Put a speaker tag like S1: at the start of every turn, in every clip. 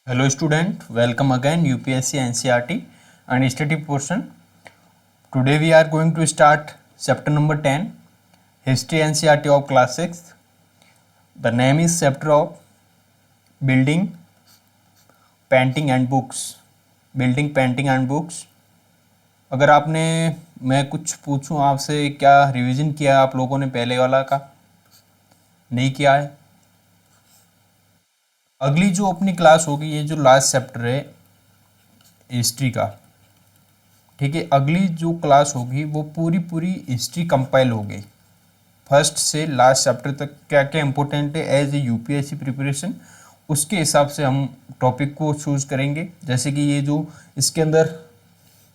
S1: Hello student, welcome again UPSC NCERT and static portion. Today we are going to start chapter number 10 History NCERT of class 6. The name is chapter of Building, Painting and Books. Building, Painting and Books. अगर आपने मैं कुछ पूछूं आपसे, क्या revision किया आप लोगों ने पहले वाला का? नहीं किया है? अगली जो अपनी क्लास होगी, ये जो लास्ट चैप्टर है हिस्ट्री का, ठीक है, अगली जो क्लास होगी वो पूरी हिस्ट्री कंपाइल होगी फर्स्ट से लास्ट चैप्टर तक। क्या क्या इंपॉर्टेंट है एज ए यूपीएससी प्रिपरेशन, उसके हिसाब से हम टॉपिक को चूज करेंगे। जैसे कि ये जो इसके अंदर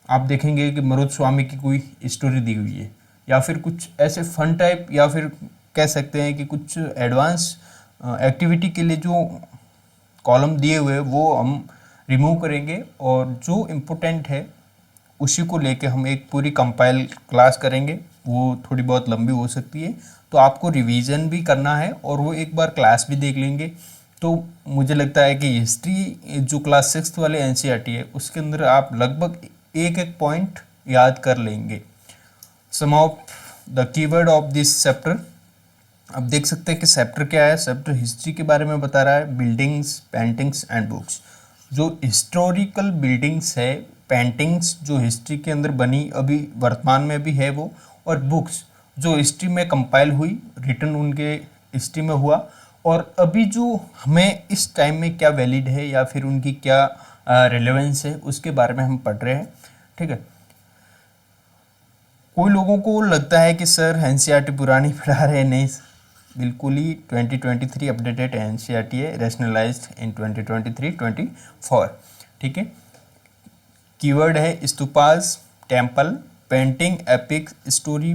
S1: आप देखेंगे कि मरुत्स्वामी की कोई स्टोरी दी हुई है, या फिर कुछ ऐसे फन टाइप, या फिर कह सकते हैं कि कुछ एडवांस एक्टिविटी के लिए जो कॉलम दिए हुए वो हम रिमूव करेंगे, और जो इम्पोर्टेंट है उसी को लेके हम एक पूरी कंपाइल क्लास करेंगे। वो थोड़ी बहुत लंबी हो सकती है, तो आपको रिवीजन भी करना है और वो एक बार क्लास भी देख लेंगे। तो मुझे लगता है कि हिस्ट्री जो क्लास 6 वाले एनसीईआरटी है उसके अंदर आप लगभग एक एक पॉइंट याद कर लेंगे। Some of the keyword of this chapter, अब देख सकते हैं कि चैप्टर क्या है। चैप्टर हिस्ट्री के बारे में बता रहा है, बिल्डिंग्स, पेंटिंग्स एंड बुक्स। जो हिस्टोरिकल बिल्डिंग्स है, पेंटिंग्स जो हिस्ट्री के अंदर बनी अभी वर्तमान में भी है वो, और बुक्स जो हिस्ट्री में कंपाइल हुई, रिटर्न उनके हिस्ट्री में हुआ, और अभी जो हमें इस टाइम में क्या वैलिड है या फिर उनकी क्या रिलेवेंस है उसके बारे में हम पढ़ रहे हैं। ठीक है, कोई लोगों को लगता है कि सर एनसीईआरटी पुरानी पढ़ा रहे हैं। नहीं, बिल्कुल ही 2023 अपडेटेड एनसीईआरटी है, रैशनलाइज्ड इन 2023-24। ठीक है, कीवर्ड है stupas, temple, painting, epic, story,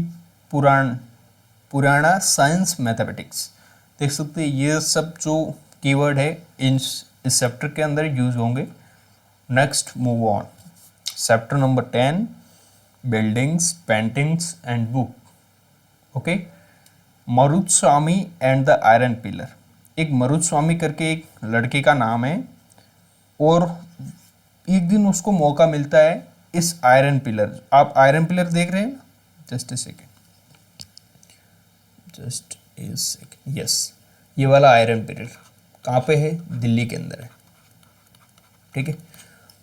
S1: पुराना, साइंस, मैथमेटिक्स। देख सकते हैं ये सब जो कीवर्ड है इस चैप्टर के अंदर यूज होंगे। Next move on, chapter number 10 buildings, paintings and book. Okay, मरुत्स्वामी एंड द आयरन पिलर। एक मरुत्स्वामी करके एक लड़के का नाम है, और एक दिन उसको मौका मिलता है इस आयरन पिलर, आप आयरन पिलर देख रहे हैं, जस्ट ए सेकेंड, यस, ये वाला आयरन पिलर कहाँ पे है? दिल्ली के अंदर है। ठीक है,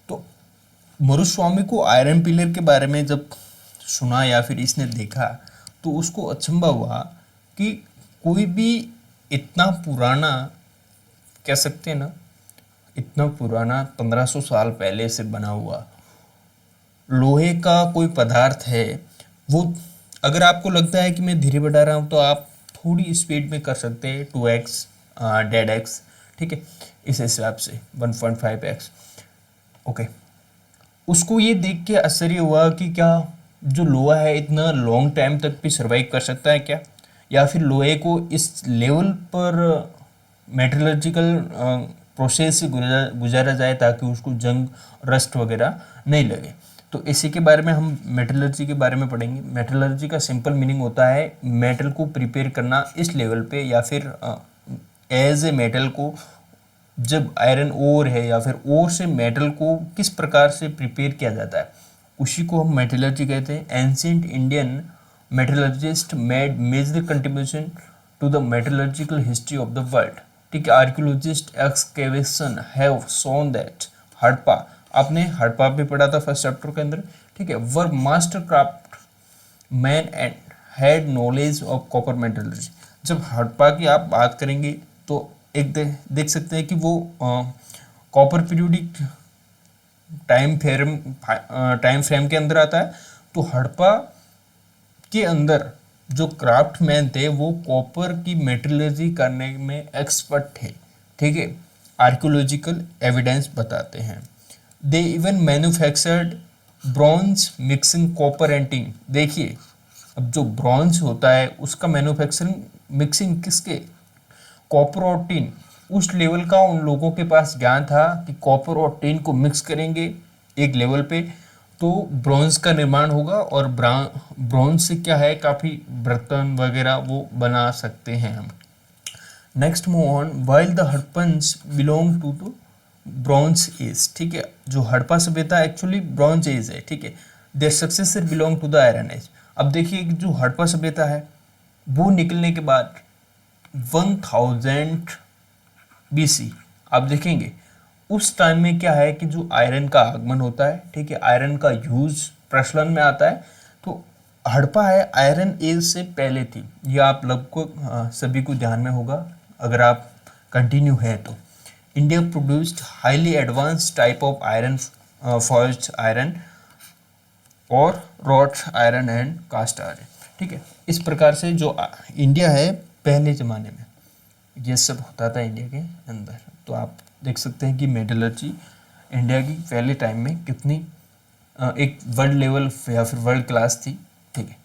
S1: तो मरुस्वामी को आयरन पिलर के बारे में जब सुना या फिर इसने देखा तो उसको अचंभा हुआ कि कोई भी इतना पुराना, कह सकते हैं ना, इतना पुराना 1500 साल पहले से बना हुआ लोहे का कोई पदार्थ है वो। अगर आपको लगता है कि मैं धीरे बढ़ा रहा हूँ तो आप थोड़ी स्पीड में कर सकते हैं, 2x, डेड एक्स, ठीक है, इस हिसाब से 1.5x। ओके, उसको ये देख के आश्चर्य हुआ कि क्या जो लोहा है इतना लॉन्ग टाइम तक भी सर्वाइव कर सकता है क्या, या फिर लोहे को इस लेवल पर मेटलर्जिकल प्रोसेस से गुजारा जाए ताकि उसको जंग, रस्ट वगैरह नहीं लगे। तो इसी के बारे में हम मेटलर्जी के बारे में पढ़ेंगे। मेटलर्जी का सिंपल मीनिंग होता है मेटल को प्रिपेयर करना इस लेवल पे, या फिर एज ए मेटल को, जब आयरन ओर है या फिर ओर से मेटल को किस प्रकार से प्रिपेयर किया जाता है, उसी को हम मेटलर्जी कहते हैं। Ancient Indian metallurgists made major contribution to the metallurgical history of the world. ठीक है, archaeologist excavation have shown that Harappa, आपने हड़प्पा भी पढ़ा था फर्स्ट चैप्टर के अंदर, ठीक है, were master craft man and had knowledge of copper metallurgy. जब हड़प्पा की आप बात करेंगे तो एक देख सकते हैं कि वो कॉपर पीरियोडिक टाइम फ्रेम के अंदर आता है। तो हड़प्पा के अंदर जो क्राफ्टमैन थे वो कॉपर की मेटलर्जी करने में एक्सपर्ट थे। ठीक है, आर्कियोलॉजिकल एविडेंस बताते हैं। They even manufactured bronze mixing copper and tin. देखिए, अब जो ब्रॉन्ज होता है उसका मैन्युफैक्चरिंग, मिक्सिंग किसके? कॉपर और टिन। उस लेवल का उन लोगों के पास ज्ञान था कि कॉपर और टिन को मिक्स करेंगे एक लेवल पे तो ब्रॉन्ज का निर्माण होगा, और ब्रॉन्ज से क्या है, काफ़ी बर्तन वगैरह वो बना सकते हैं हम। Next move on, while the Harappans belong to the bronze age, ठीक है। जो हड़प्पा सभ्यता एक्चुअली ब्रॉन्ज एज है, ठीक है। Their successor belong to the iron age. अब देखिए कि जो हड़प्पा सभ्यता है वो निकलने के बाद 1000 बीसी आप देखेंगे उस टाइम में क्या है कि जो आयरन का आगमन होता है, ठीक है, आयरन का यूज प्रचलन में आता है। तो हड़प्पा है आयरन एज से पहले थी, ये आप लगभग सभी को ध्यान में होगा अगर आप कंटिन्यू है तो। India produced highly advance type of iron, forged iron और wrought iron and cast iron, ठीक है। इस प्रकार से जो इंडिया है पहले ज़माने में ये सब होता था इंडिया के अंदर। तो आप देख सकते हैं कि मेटलर्जी इंडिया की पहले टाइम में कितनी एक वर्ल्ड लेवल या फिर वर्ल्ड क्लास थी, ठीक है।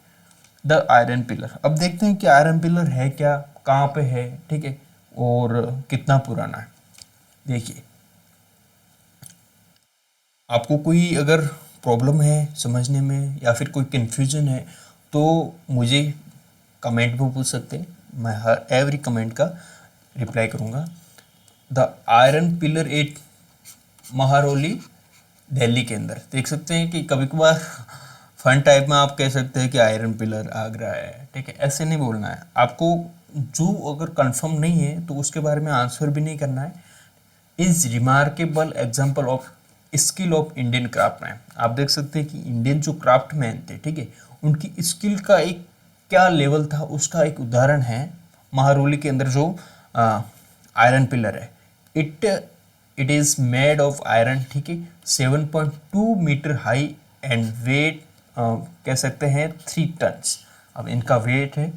S1: द आयरन पिलर, अब देखते हैं कि आयरन पिलर है क्या, कहाँ पे है, ठीक है, और कितना पुराना है। देखिए आपको कोई अगर प्रॉब्लम है समझने में या फिर कोई कन्फ्यूजन है तो मुझे कमेंट में पूछ सकते हैं, मैं हर एवरी कमेंट का रिप्लाई करूँगा। The iron pillar at Mehrauli Delhi के अंदर, देख सकते हैं कि कभी कभार फन टाइप में आप कह सकते हैं कि आयरन पिलर आगरा है, ठीक है, ऐसे नहीं बोलना है आपको। जो अगर कंफर्म नहीं है तो उसके बारे में आंसर भी नहीं करना है। Is remarkable example of skill of Indian craftsman, आप देख सकते हैं कि इंडियन जो क्राफ्टमैन थे, ठीक है, उनकी स्किल का एक क्या लेवल था उसका एक उदाहरण है महारौली के अंदर जो आयरन पिलर है। It is made of iron, ठीक है, 7.2 मीटर हाई एंड वेट कह सकते हैं 3 टन्स। अब इनका वेट है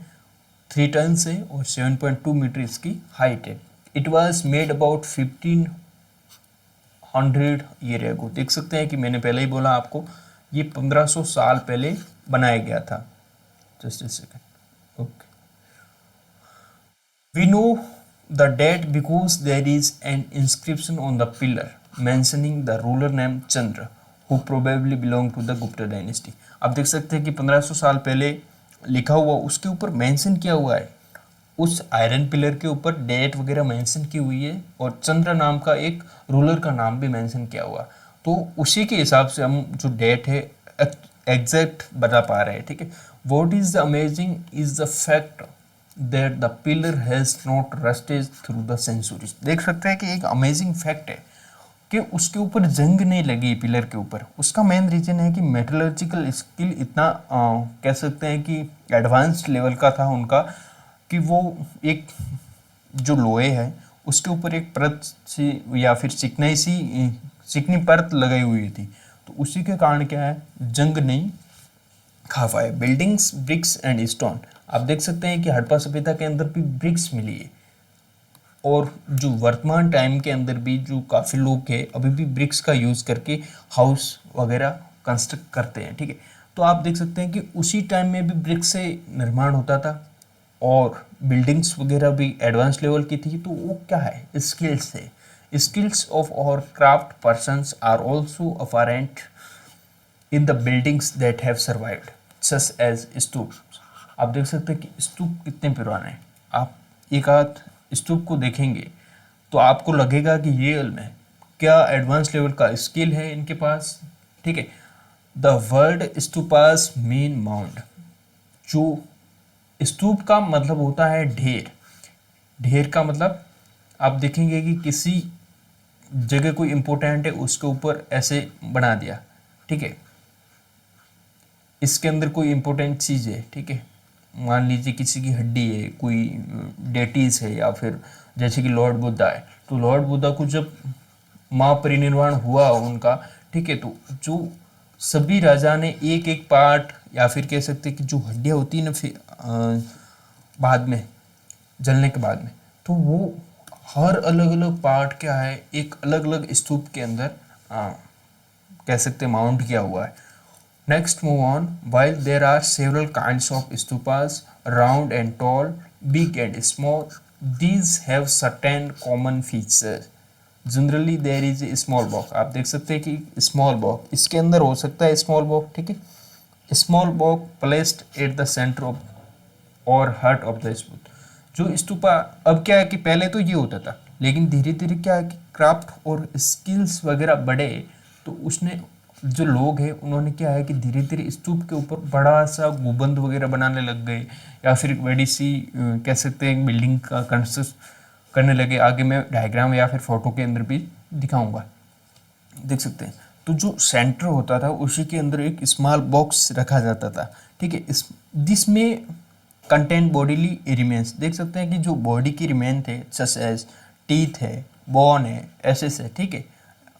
S1: 3 टन से और 7.2 मीटर इसकी हाइट है। It was made about 1500 year एगो, देख सकते हैं कि मैंने पहले ही बोला आपको ये 1500 साल पहले बनाया गया था। Just a second, okay. We know the date because there is an inscription on the pillar mentioning the ruler name Chandra who probably belong to the Gupta dynasty. आप देख सकते हैं कि 1500 साल पहले लिखा हुआ उसके ऊपर मेंशन किया हुआ है, उस आयरन पिलर के ऊपर डेट वगैरह मेंशन की हुई है और चंद्र नाम का एक रूलर का नाम भी मेंशन किया हुआ। तो उसी के हिसाब से हम जो डेट है एग्जैक्ट बता पा रहे हैं, ठीक है। What is the amazing is the fact that the pillar has not rusted through the centuries, देख सकते हैं कि एक अमेजिंग फैक्ट है कि उसके ऊपर जंग नहीं लगी पिलर के ऊपर। उसका मेन रीजन है कि मेटलर्जिकल स्किल इतना कह सकते हैं कि एडवांस्ड लेवल का था उनका कि वो एक जो लोहे है उसके ऊपर एक परत सी या फिर चिकनी परत लगाई हुई थी, तो उसी के कारण क्या है जंग नहीं खा पाए। बिल्डिंग्स ब्रिक्स एंड स्टोन, आप देख सकते हैं कि हड़प्पा सभ्यता के अंदर भी ब्रिक्स मिली है और जो वर्तमान टाइम के अंदर भी जो काफ़ी लोग हैं अभी भी ब्रिक्स का यूज़ करके हाउस वगैरह कंस्ट्रक्ट करते हैं, ठीक है। तो आप देख सकते हैं कि उसी टाइम में भी ब्रिक्स से निर्माण होता था और बिल्डिंग्स वगैरह भी एडवांस लेवल की थी। तो वो क्या है स्किल्स है, स्किल्स ऑफ और craft persons are also apparent in the buildings that have survived such as stupa. आप देख सकते हैं कि स्तूप कितने पुराने हैं। आप एक आध स्तूप को देखेंगे तो आपको लगेगा कि ये में क्या एडवांस लेवल का स्किल है इनके पास, ठीक है। The word stupas mean mound, जो स्तूप का मतलब होता है ढेर। ढेर का मतलब आप देखेंगे कि किसी जगह कोई इंपॉर्टेंट है उसके ऊपर ऐसे बना दिया, ठीक है, इसके अंदर कोई इंपॉर्टेंट चीज़ है, ठीक है, मान लीजिए किसी की हड्डी है, कोई डेटीज है या फिर जैसे कि लॉर्ड बुद्धा है, तो लॉर्ड बुद्धा को जब महापरिनिर्वाण हुआ उनका, ठीक है, तो जो सभी राजा ने एक एक पार्ट या फिर कह सकते कि जो हड्डियाँ होती है ना फिर बाद में जलने के बाद में, तो वो हर अलग अलग पार्ट क्या है एक अलग अलग स्तूप के अंदर कह सकते माउंट किया हुआ है। Next move on. While there are several kinds of stupas, round and tall, big and small, these have certain common features. Generally there is a small box. आप देख सकते हैं कि small box इसके अंदर हो सकता है small box, ठीक है, small box placed at the center of or heart of the स्तूप। जो स्तूपा अब क्या है कि पहले तो ये होता था लेकिन धीरे धीरे क्या है कि क्राफ्ट और स्किल्स वगैरह बढ़े, तो उसने जो लोग हैं उन्होंने क्या है कि धीरे धीरे स्तूप के ऊपर बड़ा सा गुंबद वगैरह बनाने लग गए, या फिर बड़ी सी कह सकते हैं बिल्डिंग का कंस्ट्रक्ट करने लगे। आगे मैं डायग्राम या फिर फोटो के अंदर भी दिखाऊंगा, देख सकते हैं। तो जो सेंटर होता था उसी के अंदर एक स्मॉल बॉक्स रखा जाता था, ठीक है। इस जिसमें कंटेंट बॉडीली रिमेन्स, देख सकते हैं कि जो बॉडी की रिमेन थे सच एज टीथ है, बोन है, एसेस है, ठीक है।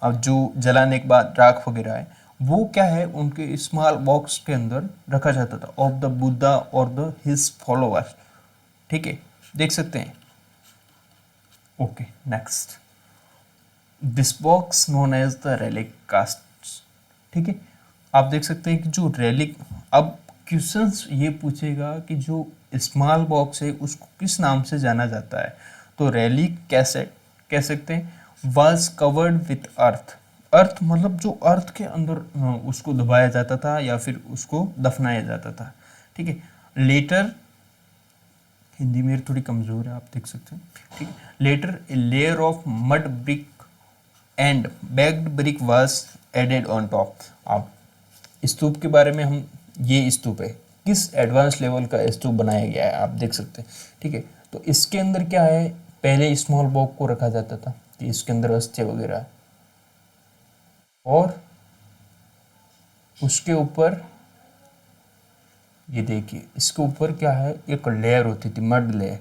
S1: अब जो जलाने के बाद राख वगैरह है वो क्या है उनके स्मॉल बॉक्स के अंदर रखा जाता था, ऑफ द बुद्धा और द हिज फॉलोअर्स, ठीक है, देख सकते हैं। Okay, next, this box known as the relic casket, ठीक है। आप देख सकते हैं कि जो रेलिक, अब क्वेश्चंस ये पूछेगा कि जो स्मॉल बॉक्स है उसको किस नाम से जाना जाता है, तो रेलिक कैसे कह सकते हैं, वाज कवर्ड विथ अर्थ। अर्थ मतलब जो अर्थ के अंदर उसको दबाया जाता था या फिर उसको दफनाया जाता था, ठीक है। लेटर, हिंदी मेरी थोड़ी कमज़ोर है आप देख सकते हैं, ठीक है। Later a layer of mud brick and baked brick was added on top. आप स्तूप के बारे में, हम ये स्तूप है, किस एडवांस लेवल का स्तूप बनाया गया है आप देख सकते हैं, ठीक है। तो इसके अंदर क्या है, पहले स्मॉल बॉक्स को रखा जाता था कि इसके अंदर अस्थि वगैरह, और उसके ऊपर ये देखिए इसके ऊपर क्या है, एक लेयर होती थी मड लेयर,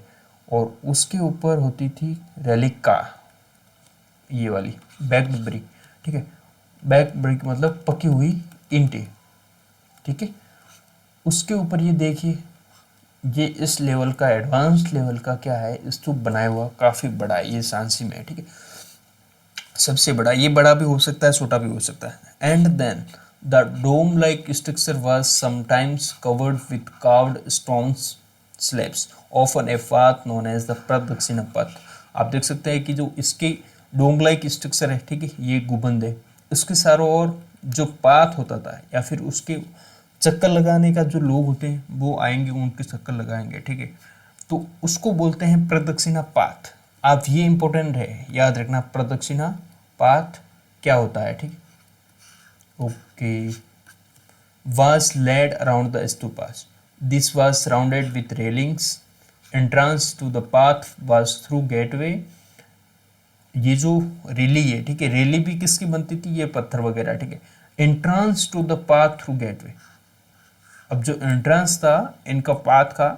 S1: और उसके ऊपर होती थी रेलिका, ये वाली बैक्ड ब्रिक, ठीक है। बैक ब्रिक मतलब पकी हुई ईंटें, ठीक है। उसके ऊपर ये देखिए, ये इस लेवल का एडवांस लेवल का क्या है स्तूप बनाया हुआ, काफ़ी बड़ा है ये सांची में, ठीक है, सबसे बड़ा। ये बड़ा भी हो सकता है, छोटा भी हो सकता है। And then the dome like structure was sometimes covered with carved stones slabs, often a path known as the pradakshina path. आप देख सकते हैं कि जो इसके डोम लाइक स्ट्रक्चर है, ठीक है, ये गुंबद है, उसके चारों ओर जो पाथ होता था या फिर उसके चक्कर लगाने का जो लोग होते हैं वो आएंगे, उनके चक्कर लगाएंगे, ठीक है, तो उसको बोलते हैं प्रदक्षिणा पाथ। आप ये इंपॉर्टेंट है याद रखना, प्रदक्षिणा पाथ क्या होता है, ठीक है। Okay, was led around the stupas. This was surrounded with railings. Entrance to the path was through gateway. ये जो रैली है, ठीक है, रैली भी किसकी बनती थी, ये पत्थर वगैरह, ठीक है। Entrance to the path through gateway, अब जो एंट्रेंस था इनका पाथ का,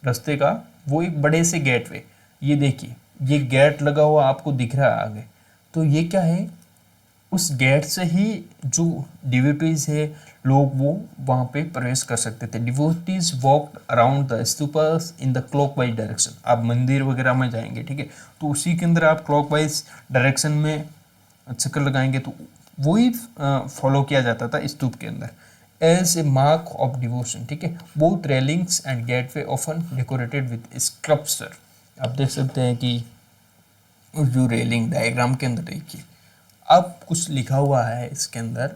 S1: रास्ते का, वो एक बड़े से गेटवे, ये देखिए ये गेट लगा हुआ आपको दिख रहा है आगे, तो ये क्या है, उस गेट से ही जो डिवोटीज है लोग वो वहाँ पे प्रवेश कर सकते थे। Devotees walked around the stupas in the clockwise direction. आप मंदिर वगैरह में जाएंगे, ठीक है, तो उसी के अंदर आप क्लॉकवाइज डायरेक्शन में चक्कर लगाएंगे, तो वही फॉलो किया जाता था स्तूप के अंदर as a mark of devotion, ठीक है। Both railings and gateway often decorated with sculpture. आप देख सकते हैं कि जो रेलिंग डायग्राम के अंदर देखिए, अब कुछ लिखा हुआ है इसके अंदर,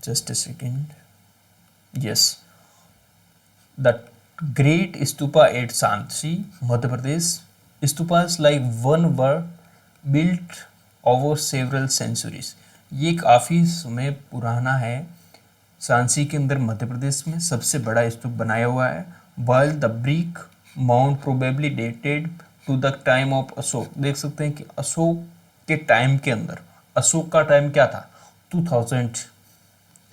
S1: just a second, yes, the great stupa at Sanchi Madhya Pradesh, stupas like one were built over several centuries. ये काफ़ी समय पुराना है, सांची के अंदर मध्य प्रदेश में सबसे बड़ा स्तूप बनाया हुआ है। While the brick mount probably dated to the time of Ashoka. देख सकते हैं कि अशोक के टाइम के अंदर, अशोक का टाइम क्या था, 2000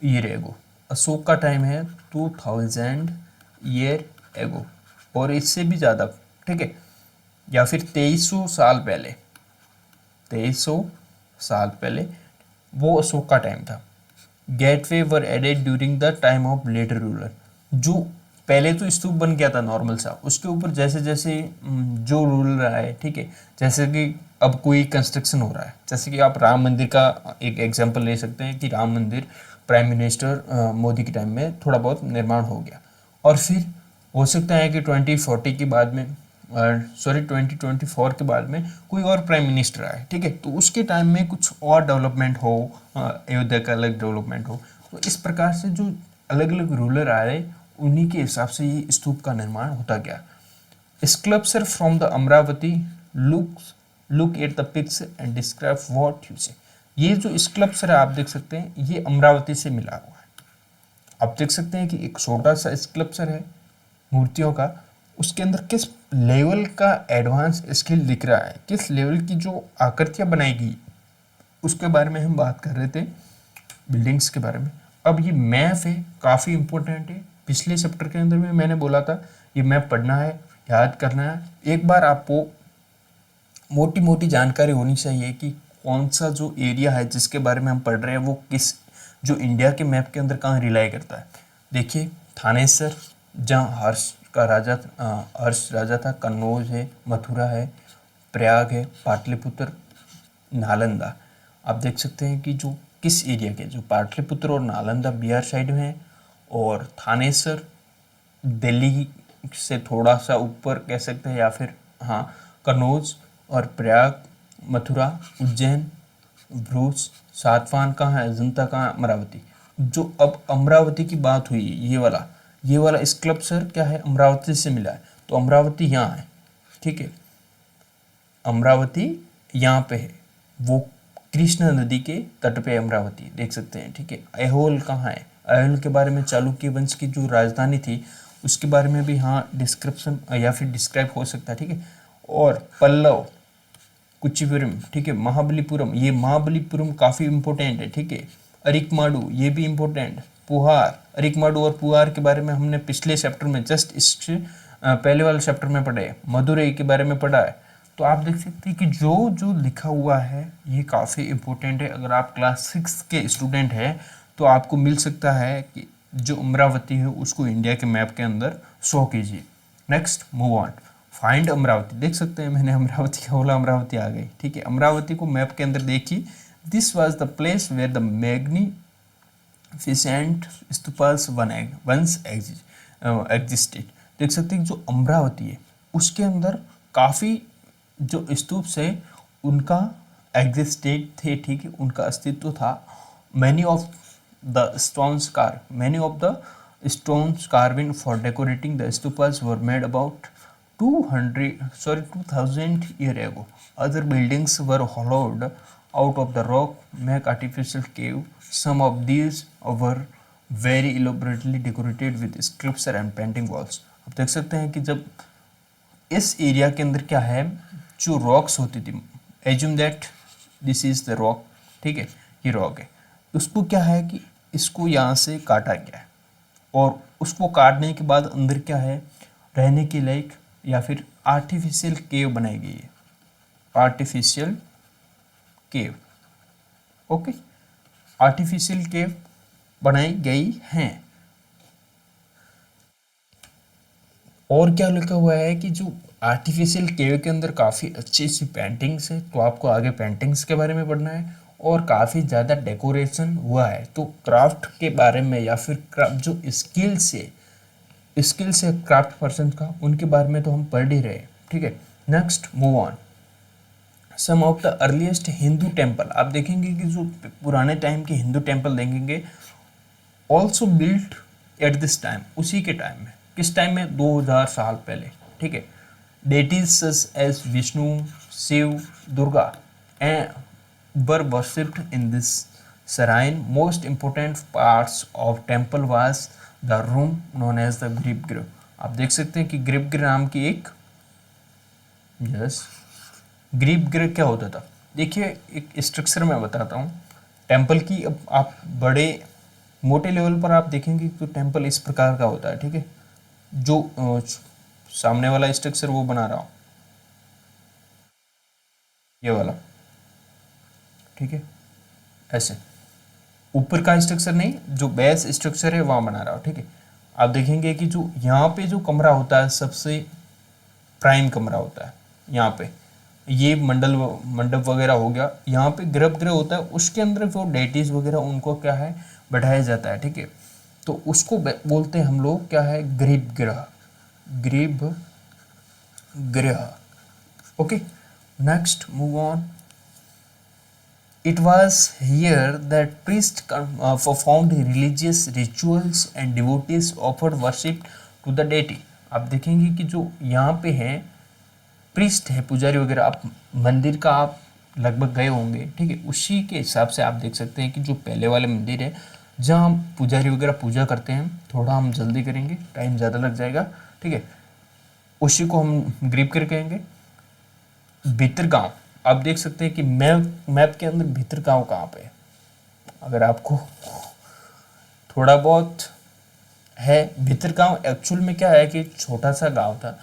S1: ईयर एगो, अशोक का टाइम है 2000 ईयर एगो, और इससे भी ज़्यादा, ठीक है, या फिर 2300 साल पहले, 2300 साल पहले वो अशोक का टाइम था। Gateway were added during the time of later ruler. जो पहले तो स्तूप बन गया था नॉर्मल सा, उसके ऊपर जैसे जैसे जो रूलर आए, ठीक है, जैसे कि अब कोई कंस्ट्रक्शन हो रहा है, जैसे कि आप राम मंदिर का एक एग्जांपल ले सकते हैं कि राम मंदिर प्राइम मिनिस्टर मोदी के टाइम में थोड़ा बहुत निर्माण हो गया, और फिर हो सकता है कि 2040 के बाद में, सॉरी 2024 के बाद में कोई और प्राइम मिनिस्टर आए, ठीक है, तो उसके टाइम में कुछ और डेवलपमेंट हो, अयोध्या का अलग डेवलपमेंट हो, तो इस प्रकार से जो अलग अलग रूलर आए उन्हीं के हिसाब से ये स्तूप का निर्माण होता गया। Sculpture from the Amaravati look at the pics and describe what you see. ये जो स्कल्पचर है आप देख सकते हैं, ये अमरावती से मिला हुआ है। आप देख सकते हैं कि एक छोटा सा स्कल्पचर है मूर्तियों का, उसके अंदर किस लेवल का एडवांस स्किल दिख रहा है, किस लेवल की जो आकृतियां बनाई गई, उसके बारे में हम बात कर रहे थे, बिल्डिंग्स के बारे में। अब ये मैप है, काफ़ी इंपॉर्टेंट है। पिछले चैप्टर के अंदर में मैंने बोला था ये मैप पढ़ना है, याद करना है। एक बार आपको मोटी मोटी जानकारी होनी चाहिए कि कौन सा जो एरिया है जिसके बारे में हम पढ़ रहे हैं वो किस, जो इंडिया के मैप के अंदर कहाँ रिलाई करता है। देखिए थानेसर, जहाँ हर्ष राजा था, कन्नौज है, मथुरा है, प्रयाग है, पाटलिपुत्र, नालंदा। आप देख सकते हैं कि जो किस एरिया के, जो पाटलिपुत्र और नालंदा बिहार साइड में है, और थानेसर दिल्ली से थोड़ा सा ऊपर कह सकते हैं, या फिर हाँ कन्नौज और प्रयाग, मथुरा, उज्जैन, भरूच, सातवाहन कहाँ है, अजंता कहाँ है, अमरावती। जो अब अमरावती की बात हुई, ये वाला स्कल्पचर क्या है, अमरावती से मिला है, तो अमरावती यहाँ है, ठीक है, अमरावती यहाँ पे है, वो कृष्णा नदी के तट पे अमरावती देख सकते हैं, ठीक है। ऐहोल कहाँ है, ऐहोल के बारे में चालुक्य वंश की जो राजधानी थी उसके बारे में भी हाँ डिस्क्रिप्शन या फिर डिस्क्राइब हो सकता है, ठीक है। और पल्लव, कुचिपुरम, ठीक है, महाबलीपुरम, ये महाबलीपुरम काफ़ी इंपॉर्टेंट है, ठीक है। अरिकमाडू ये भी इंपॉर्टेंट, पुहार, अरिकमाडू और पुहार के बारे में हमने पिछले चैप्टर में जस्ट इसके पहले वाले चैप्टर में पढ़े, मदुरई के बारे में पढ़ा है। तो आप देख सकते हैं कि जो जो लिखा हुआ है ये काफ़ी इंपॉर्टेंट है। अगर आप क्लास 6 के स्टूडेंट हैं तो आपको मिल सकता है कि जो अमरावती है उसको इंडिया के मैप के अंदर शो कीजिए। Next move on, find Amravati. देख सकते हैं मैंने अमरावती का बोला, अमरावती आ गई, ठीक है। अमरावती को मैप के अंदर देखिए, this was the place where the magnificent stupas once existed. देख सकते हैं जो अमरावती है उसके अंदर काफ़ी जो स्तूप से उनका एग्जिस्टेड थे, ठीक है, उनका अस्तित्व था। Many of the stones carving for decorating the stupas were made about 2000 year ago. Other buildings were hollowed out of the rock, make artificial cave. Some of these were very elaborately decorated with sculpture and painting walls. आप देख सकते हैं कि जब इस area के अंदर क्या है, जो रॉक्स होती थी, assume that this is the rock, ठीक है, ये रॉक है, उसको क्या है कि इसको यहाँ से काटा गया है, और उसको काटने के बाद अंदर क्या है, रहने के लायक या फिर आर्टिफिशियल केव बनाई गई है, आर्टिफिशियल केव, ओके, आर्टिफिशियल केव बनाई गई हैं। और क्या लिखा हुआ है कि जो आर्टिफिशियल केव के अंदर काफ़ी अच्छी सी पेंटिंग्स है, तो आपको आगे पेंटिंग्स के बारे में पढ़ना है, और काफ़ी ज़्यादा डेकोरेशन हुआ है, तो क्राफ्ट के बारे में या फिर जो स्किल्स है क्राफ्ट पर्सन का, उनके बारे में तो हम पढ़ ही रहे, ठीक है। Next move on, some of the earliest Hindu temple. आप देखेंगे कि जो पुराने टाइम के हिंदू टेम्पल देखेंगे, also built at this time, उसी के टाइम में, किस टाइम में, 2000 साल पहले, ठीक है। Deities such as Vishnu, Shiva, Durga and were worshipped in this shrine. Most important parts of temple was the room known as the गर्भगृह। आप देख सकते हैं कि गर्भगृह नाम की एक, यस, गर्भगृह क्या होता था। देखिए एक स्ट्रक्चर मैं बताता हूँ टेम्पल की। अब आप बड़े मोटे लेवल पर आप देखेंगे तो टेम्पल इस प्रकार का होता है, ठीक है। जो सामने वाला स्ट्रक्चर वो बना रहा हूँ, ये वाला, ठीक है, ऐसे ऊपर का स्ट्रक्चर नहीं, जो बेस स्ट्रक्चर है वहाँ बना रहा हूँ, ठीक है। आप देखेंगे कि जो यहाँ पे जो कमरा होता है सबसे प्राइम कमरा होता है, यहाँ पे ये मंडप वगैरह हो गया, यहाँ पे गर्भगृह होता है, उसके अंदर जो डेटीज वगैरह उनको क्या है बैठाया जाता है, ठीक है। तो उसको बोलते हैं हम लोग क्या है, गर्भगृह, गर्भगृह, okay. Next move on, it was here that priests performed religious rituals and devotees offered worship to the deity। आप देखेंगे कि जो यहाँ पे है प्रीस्ट है, पुजारी वगैरह, आप मंदिर का आप लगभग गए होंगे, ठीक है, उसी के हिसाब से आप देख सकते हैं कि जो पहले वाले मंदिर है जहाँ हम पुजारी वगैरह पूजा करते हैं, थोड़ा हम जल्दी करेंगे, टाइम ज़्यादा लग जाएगा, ठीक है, उसी को हम ग्रीबगिरी कहेंगे। भीतरगांव, आप देख सकते हैं कि मैप के अंदर भीतरगांव कहाँ पे है, अगर आपको थोड़ा बहुत है। भीतरगांव एक्चुअल में क्या है कि छोटा सा गांव था,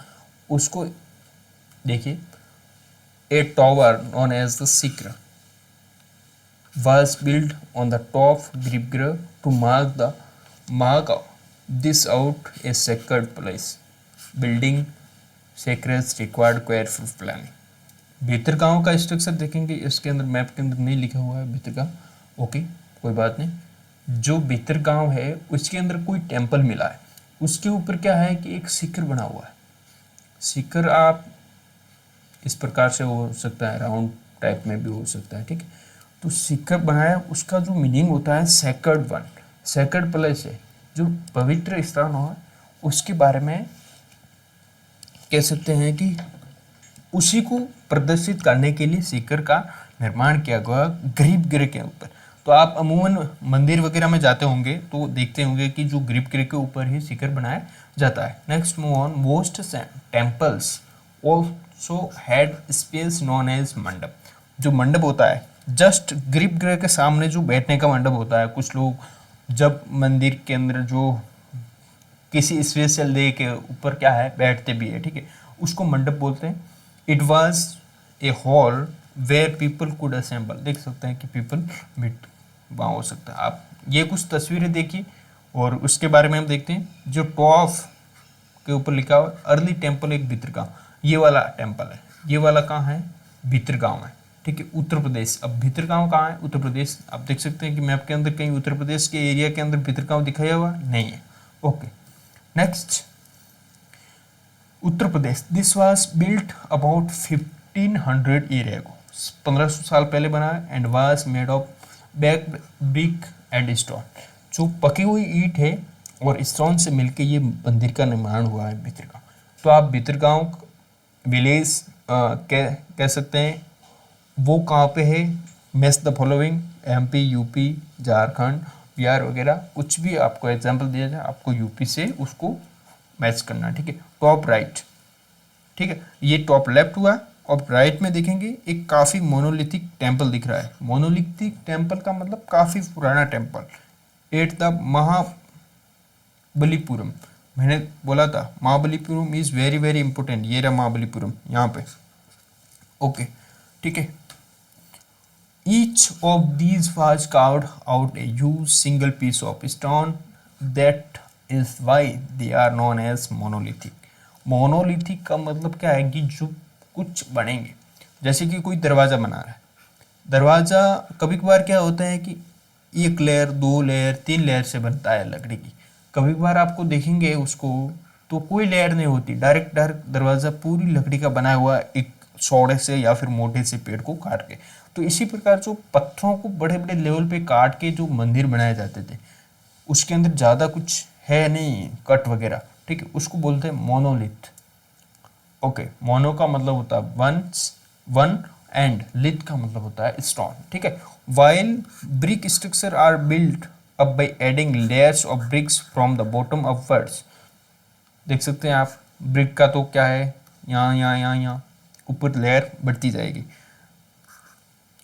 S1: उसको देखिए, a tower known as the shikhara was built on the top Gribgra to mark this out a sacred place. Building secrets required careful planning. Bhitargaon का स्ट्रक्चर देखेंगे, इसके अंदर मैप के अंदर नहीं लिखा हुआ है भीतरगांव, ओके कोई बात नहीं। जो भीतरगांव है उसके अंदर कोई टेम्पल मिला है, उसके ऊपर क्या है कि एक शिखर बना हुआ है। शिखर आप इस प्रकार से हो सकता है, राउंड टाइप में भी हो सकता है, ठीक है। तो शिखर बनाया, उसका जो मीनिंग होता है सैक्रेड वन, सैक्रेड प्लेस है, जो पवित्र स्थान हो, उसके बारे में कह सकते हैं कि उसी को प्रदर्शित करने के लिए शिखर का निर्माण किया गया ग्रीबगिरी के ऊपर। तो आप अमूमन मंदिर वगैरह में जाते होंगे तो देखते होंगे कि जो ग्रीबगिरी के ऊपर ही शिखर बनाया जाता है। Next move on, most temples also had space known as mandap. जो मंडप होता है जस्ट ग्रीबगिरी के सामने जो बैठने का मंडप होता है, कुछ लोग जब मंदिर के अंदर जो किसी स्पेशल डे के ऊपर क्या है बैठते भी है, ठीक है, उसको मंडप बोलते हैं। It was a hall where people could assemble, देख सकते हैं कि पीपल मीट वहाँ हो सकता है। आप ये कुछ तस्वीरें देखिए और उसके बारे में हम देखते हैं। जो टॉप के ऊपर लिखा हुआ अर्ली टेम्पल एक भीतरगांव, ये वाला टेम्पल है, ये वाला कहाँ है, भीतरगांव है, ठीक है, उत्तर प्रदेश। अब भीतरगांव कहाँ है, उत्तर प्रदेश। आप देख सकते हैं कि मैप के अंदर कहीं उत्तर प्रदेश के एरिया के अंदर भीतरगांव दिखाया हुआ नहीं है, okay. Next, Uttar Pradesh, this was built about 1500 year एगो, 1500 साल पहले बना है। And was made of back brick and stone, जो पकी हुई ईंट है और स्टोन से मिलके ये मंदिर का निर्माण हुआ है भीतरगांव। तो आप भीतरगांव विलेज कह सकते हैं। वो कहाँ पे है, match the following, MP, UP, Jharkhand, Bihar वगैरह, कुछ भी आपको एग्जांपल दिया जाए, आपको यूपी से उसको मैच करना, ठीक है। टॉप राइट, ठीक है, ये टॉप लेफ्ट हुआ। और राइट में देखेंगे एक काफ़ी मोनोलिथिक टेम्पल दिख रहा है। मोनोलिथिक टेम्पल का मतलब काफ़ी पुराना टेम्पल, एट द महाबलीपुरम। मैंने बोला था Mahabalipuram is very very important, ये रहा महाबलीपुरम यहाँ पे, ओके, ठीक है। Each of these was carved out a huge single piece of stone. That is why they are known as monolithic. Monolithic का मतलब क्या है कि जो कुछ बनेंगे, जैसे कि कोई दरवाज़ा बना रहा है, दरवाज़ा कभी कभार क्या होता है कि एक लेयर, 2 लेयर, 3 लेयर से बनता है लकड़ी की। कभी कभार आपको देखेंगे उसको तो कोई लेयर नहीं होती, डायरेक्ट दरवाज़ा पूरी लकड़ी का बना हुआ एक चौड़े से या फिर मोटे से पेड़ को काट के। तो इसी प्रकार जो पत्थरों को बड़े बड़े लेवल पे काट के जो मंदिर बनाए जाते थे, उसके अंदर ज़्यादा कुछ है नहीं कट वगैरह, ठीक है, उसको बोलते हैं मोनोलिथ, ओके। मोनो का मतलब होता है वन एंड लिथ का मतलब होता है स्टोन, ठीक है। While brick structure are built up by adding layers of bricks from the bottom upwards, देख सकते हैं आप, ब्रिक का तो क्या है, यहाँ यहाँ यहाँ यहाँ ऊपर लेयर बढ़ती जाएगी,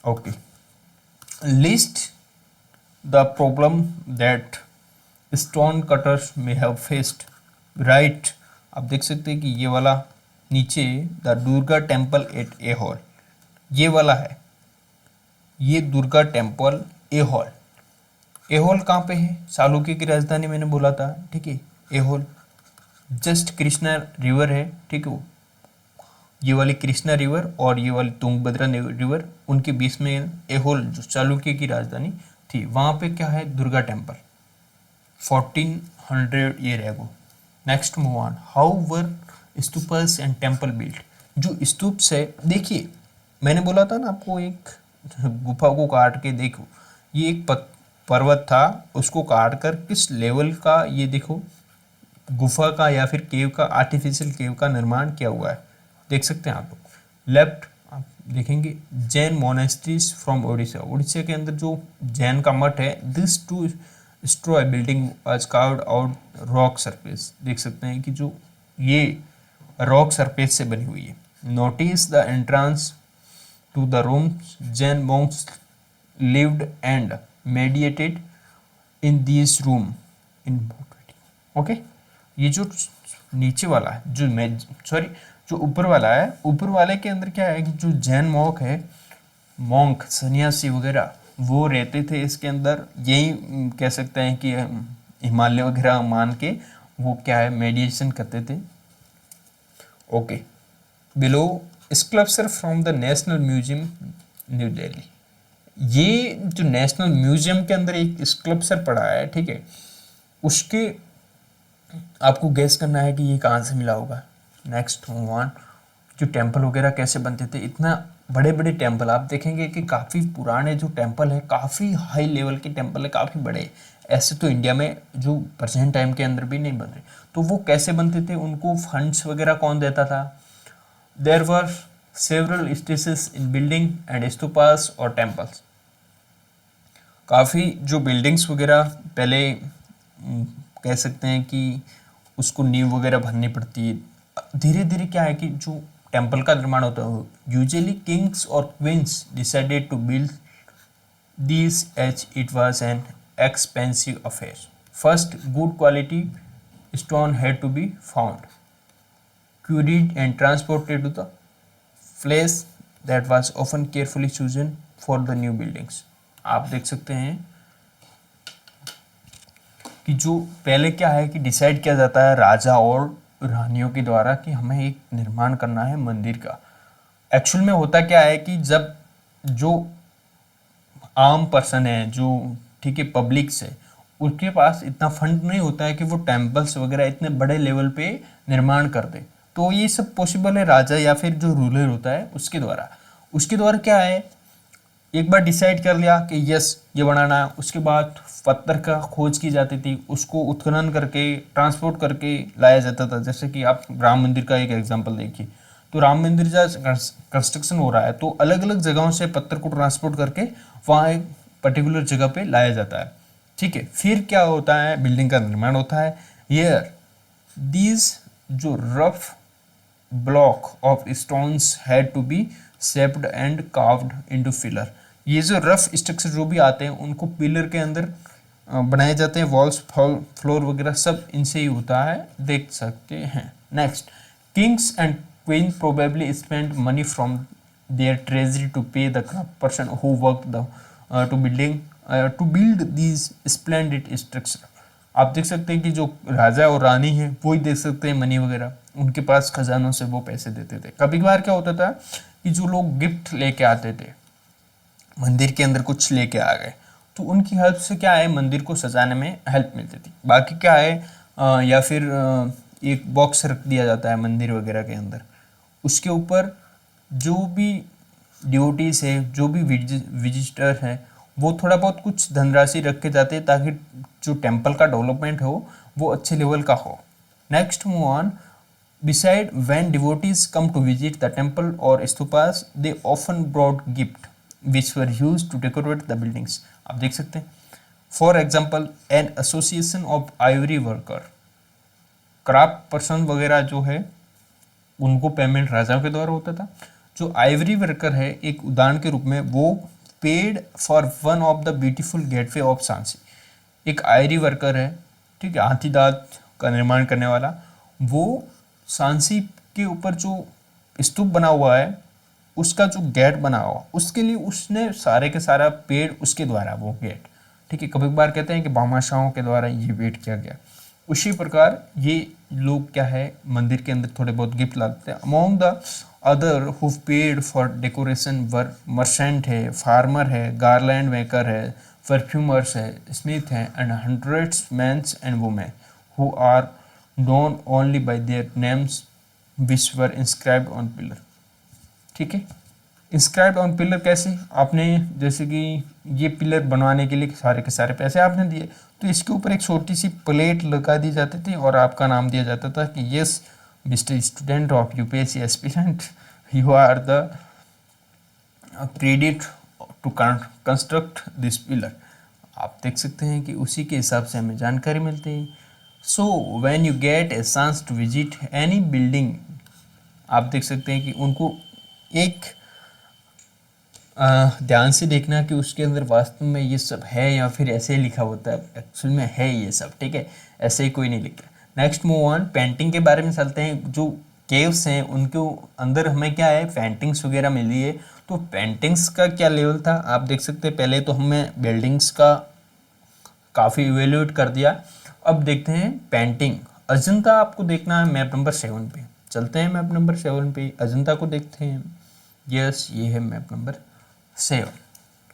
S1: okay. List the problem that stone cutters में हैव फेस्ड, राइट। आप देख सकते हैं कि ये वाला नीचे the Durga temple at Aihole, ये वाला है, ये दुर्गा टेम्पल एहोल। एहोल कहाँ पे है, चालुक्य की राजधानी मैंने बोला था, ठीक है। एहोल जस्ट कृष्णा रिवर है, ठीक है, ये वाली कृष्णा रिवर और ये वाली तुंगभद्रा रिवर, उनके बीच में एहोल जो चालुक्य की राजधानी थी, वहाँ पे क्या है, Durga temple 1400 year ago. Next move on, how were stupas and temple built. जो स्तूप है, देखिए मैंने बोला था ना आपको, एक गुफा को काट के देखो, ये एक पर्वत था, उसको काट कर किस लेवल का, ये देखो गुफा का या फिर केव का, आर्टिफिशियल केव का निर्माण किया हुआ है। देख सकते हैं आप लोग। लेफ्ट आप देखेंगे जैन मोनेस्ट्रीज फ्रॉम ओडिशा, उड़ीसा के अंदर जो जैन का मठ है, this two storey building was carved out rock surface, देख सकते हैं कि जो ये रॉक सरफेस से बनी हुई है। Notice the entrance to the rooms Jain monks lived and mediated in these room in okay. ये जो नीचे वाला है, जो मैं सॉरी जो ऊपर वाला है, ऊपर वाले के अंदर क्या है कि जो जैन मॉन्क है, मॉन्क सन्यासी वगैरह वो रहते थे इसके अंदर। यही कह सकते हैं कि हिमालय वगैरह मान के वो क्या है मेडिटेशन करते थे। Okay, below sculpture from the national museum new Delhi, ये जो नेशनल म्यूजियम के अंदर एक स्कल्पचर पड़ा है, ठीक है, उसके आपको गैस करना है कि ये कहाँ से मिला होगा। नेक्स्ट वन, जो टेम्पल वगैरह कैसे बनते थे, इतना बड़े बड़े टेम्पल आप देखेंगे कि काफ़ी पुराने जो टेम्पल है, काफ़ी हाई लेवल के टेम्पल है, काफ़ी बड़े। ऐसे तो इंडिया में जो प्रेजेंट टाइम के अंदर भी नहीं बन रहे, तो वो कैसे बनते थे, उनको फंड्स वगैरह कौन देता था। There were several stages in building and stupas और टेम्पल्स, काफ़ी जो बिल्डिंग्स वगैरह पहले कह सकते हैं कि उसको नींव वगैरह भरनी पड़ती है। धीरे धीरे क्या है कि जो टेम्पल का निर्माण होता है, यूजुअली किंग्स और queens decided to build this as it was an expensive affair. First good quality stone had to be found, quarried and transported to the place that was often carefully chosen for the new buildings. आप देख सकते हैं कि जो पहले क्या है कि डिसाइड किया जाता है राजा और रानियों के द्वारा कि हमें एक निर्माण करना है मंदिर का। एक्चुअल में होता क्या है कि जब जो आम पर्सन है, जो ठीक है पब्लिक से, उसके पास इतना फंड नहीं होता है कि वो टेम्पल्स वगैरह इतने बड़े लेवल पे निर्माण कर दे, तो ये सब पॉसिबल है राजा या फिर जो रूलर होता है उसके द्वारा। उसके द्वारा क्या है, एक बार डिसाइड कर लिया कि यस ये बनाना है, उसके बाद पत्थर का खोज की जाती थी, उसको उत्खनन करके ट्रांसपोर्ट करके लाया जाता था। जैसे कि आप राम मंदिर का एक एग्जांपल देखिए, तो राम मंदिर जब कंस्ट्रक्शन हो रहा है तो अलग अलग जगहों से पत्थर को ट्रांसपोर्ट करके वहाँ एक पर्टिकुलर जगह पे लाया जाता है, ठीक है। फिर क्या होता है, बिल्डिंग का निर्माण होता है। हियर दीज जो rough block of stones had to be shaped and carved into pillar, ये जो रफ स्ट्रक्चर जो भी आते हैं उनको पिलर के अंदर बनाए जाते हैं। वॉल्स फ्लोर वगैरह सब इनसे ही होता है, देख सकते हैं। Next, kings and queen probably spend money from their treasury to pay the craft person who work the to build these splendid structure. आप देख सकते हैं कि जो राजा और रानी है वो ही देख सकते हैं मनी वगैरह, उनके पास खजानों से वो पैसे देते थे। कभी कभार क्या होता था कि जो लोग गिफ्ट लेके आते थे, मंदिर के अंदर कुछ लेके आ गए, तो उनकी हेल्प से क्या है मंदिर को सजाने में हेल्प मिलती थी। बाकी क्या है या फिर एक बॉक्स रख दिया जाता है मंदिर वगैरह के अंदर, उसके ऊपर जो भी डिवोटीज है, जो भी विजिटर है, वो थोड़ा बहुत कुछ धनराशि रख के जाते हैं ताकि जो टेम्पल का डेवलपमेंट हो वो अच्छे लेवल का हो। Next move on, beside when devotees come to visit the temple or stupas, they often brought gift which were used to decorate the buildings। आप देख सकते हैं for example an association of Ivory worker, craft person वगैरह जो है उनको payment राजाओं के द्वारा होता था। जो आइवरी वर्कर है एक उदाहरण के रूप में, वो paid for one of the beautiful gateway of Sanchi, एक आयरी वर्कर है, ठीक है, हाथी दांत का निर्माण करने वाला, वो सांची के ऊपर जो स्तूप बना हुआ है उसका जो गेट बना हुआ उसके लिए उसने सारे के सारा पेड़ उसके द्वारा वो गेट, ठीक है। कभी बार कहते हैं कि भामाशाहों के द्वारा ये वेट किया गया। उसी प्रकार ये लोग क्या है मंदिर के अंदर थोड़े बहुत गिफ्ट लाते हैं। Among the other who paid for decoration were merchant है, फार्मर है, गार्लैंड मेकर है, परफ्यूमर्स है, स्मिथ है, and hundreds mens and women who are known only by their names which were inscribed on pillar, ठीक है। Inscribed on pillar कैसे, आपने जैसे कि ये पिलर बनवाने के लिए सारे के सारे पैसे आपने दिए, तो इसके ऊपर एक छोटी सी प्लेट लगा दी जाती थी और आपका नाम दिया जाता था कि yes Mr. Student of UPSC aspirant, you are the credit to construct this pillar. आप देख सकते हैं कि उसी के हिसाब से हमें जानकारी मिलती है. So when you get a chance to visit any building, आप देख सकते हैं कि उनको एक ध्यान से देखना कि उसके अंदर वास्तव में ये सब है या फिर ऐसे ही लिखा होता है, एक्चुअल में है ये सब, ठीक है, ऐसे ही कोई नहीं लिखा. नेक्स्ट मूव ऑन, पेंटिंग के बारे में चलते हैं. जो केव्स हैं उनके अंदर हमें क्या है, पेंटिंग्स वगैरह मिली है. तो पेंटिंग्स का क्या लेवल था आप देख सकते हैं. पहले तो हमें बिल्डिंग्स का काफ़ी इवेल्यूएट कर दिया. अब देखते हैं पेंटिंग. अजंता आपको देखना है मैप नंबर 7 पे. चलते हैं मैप नंबर 7 पे, अजंता को देखते हैं. यस, ये है मैप नंबर 7.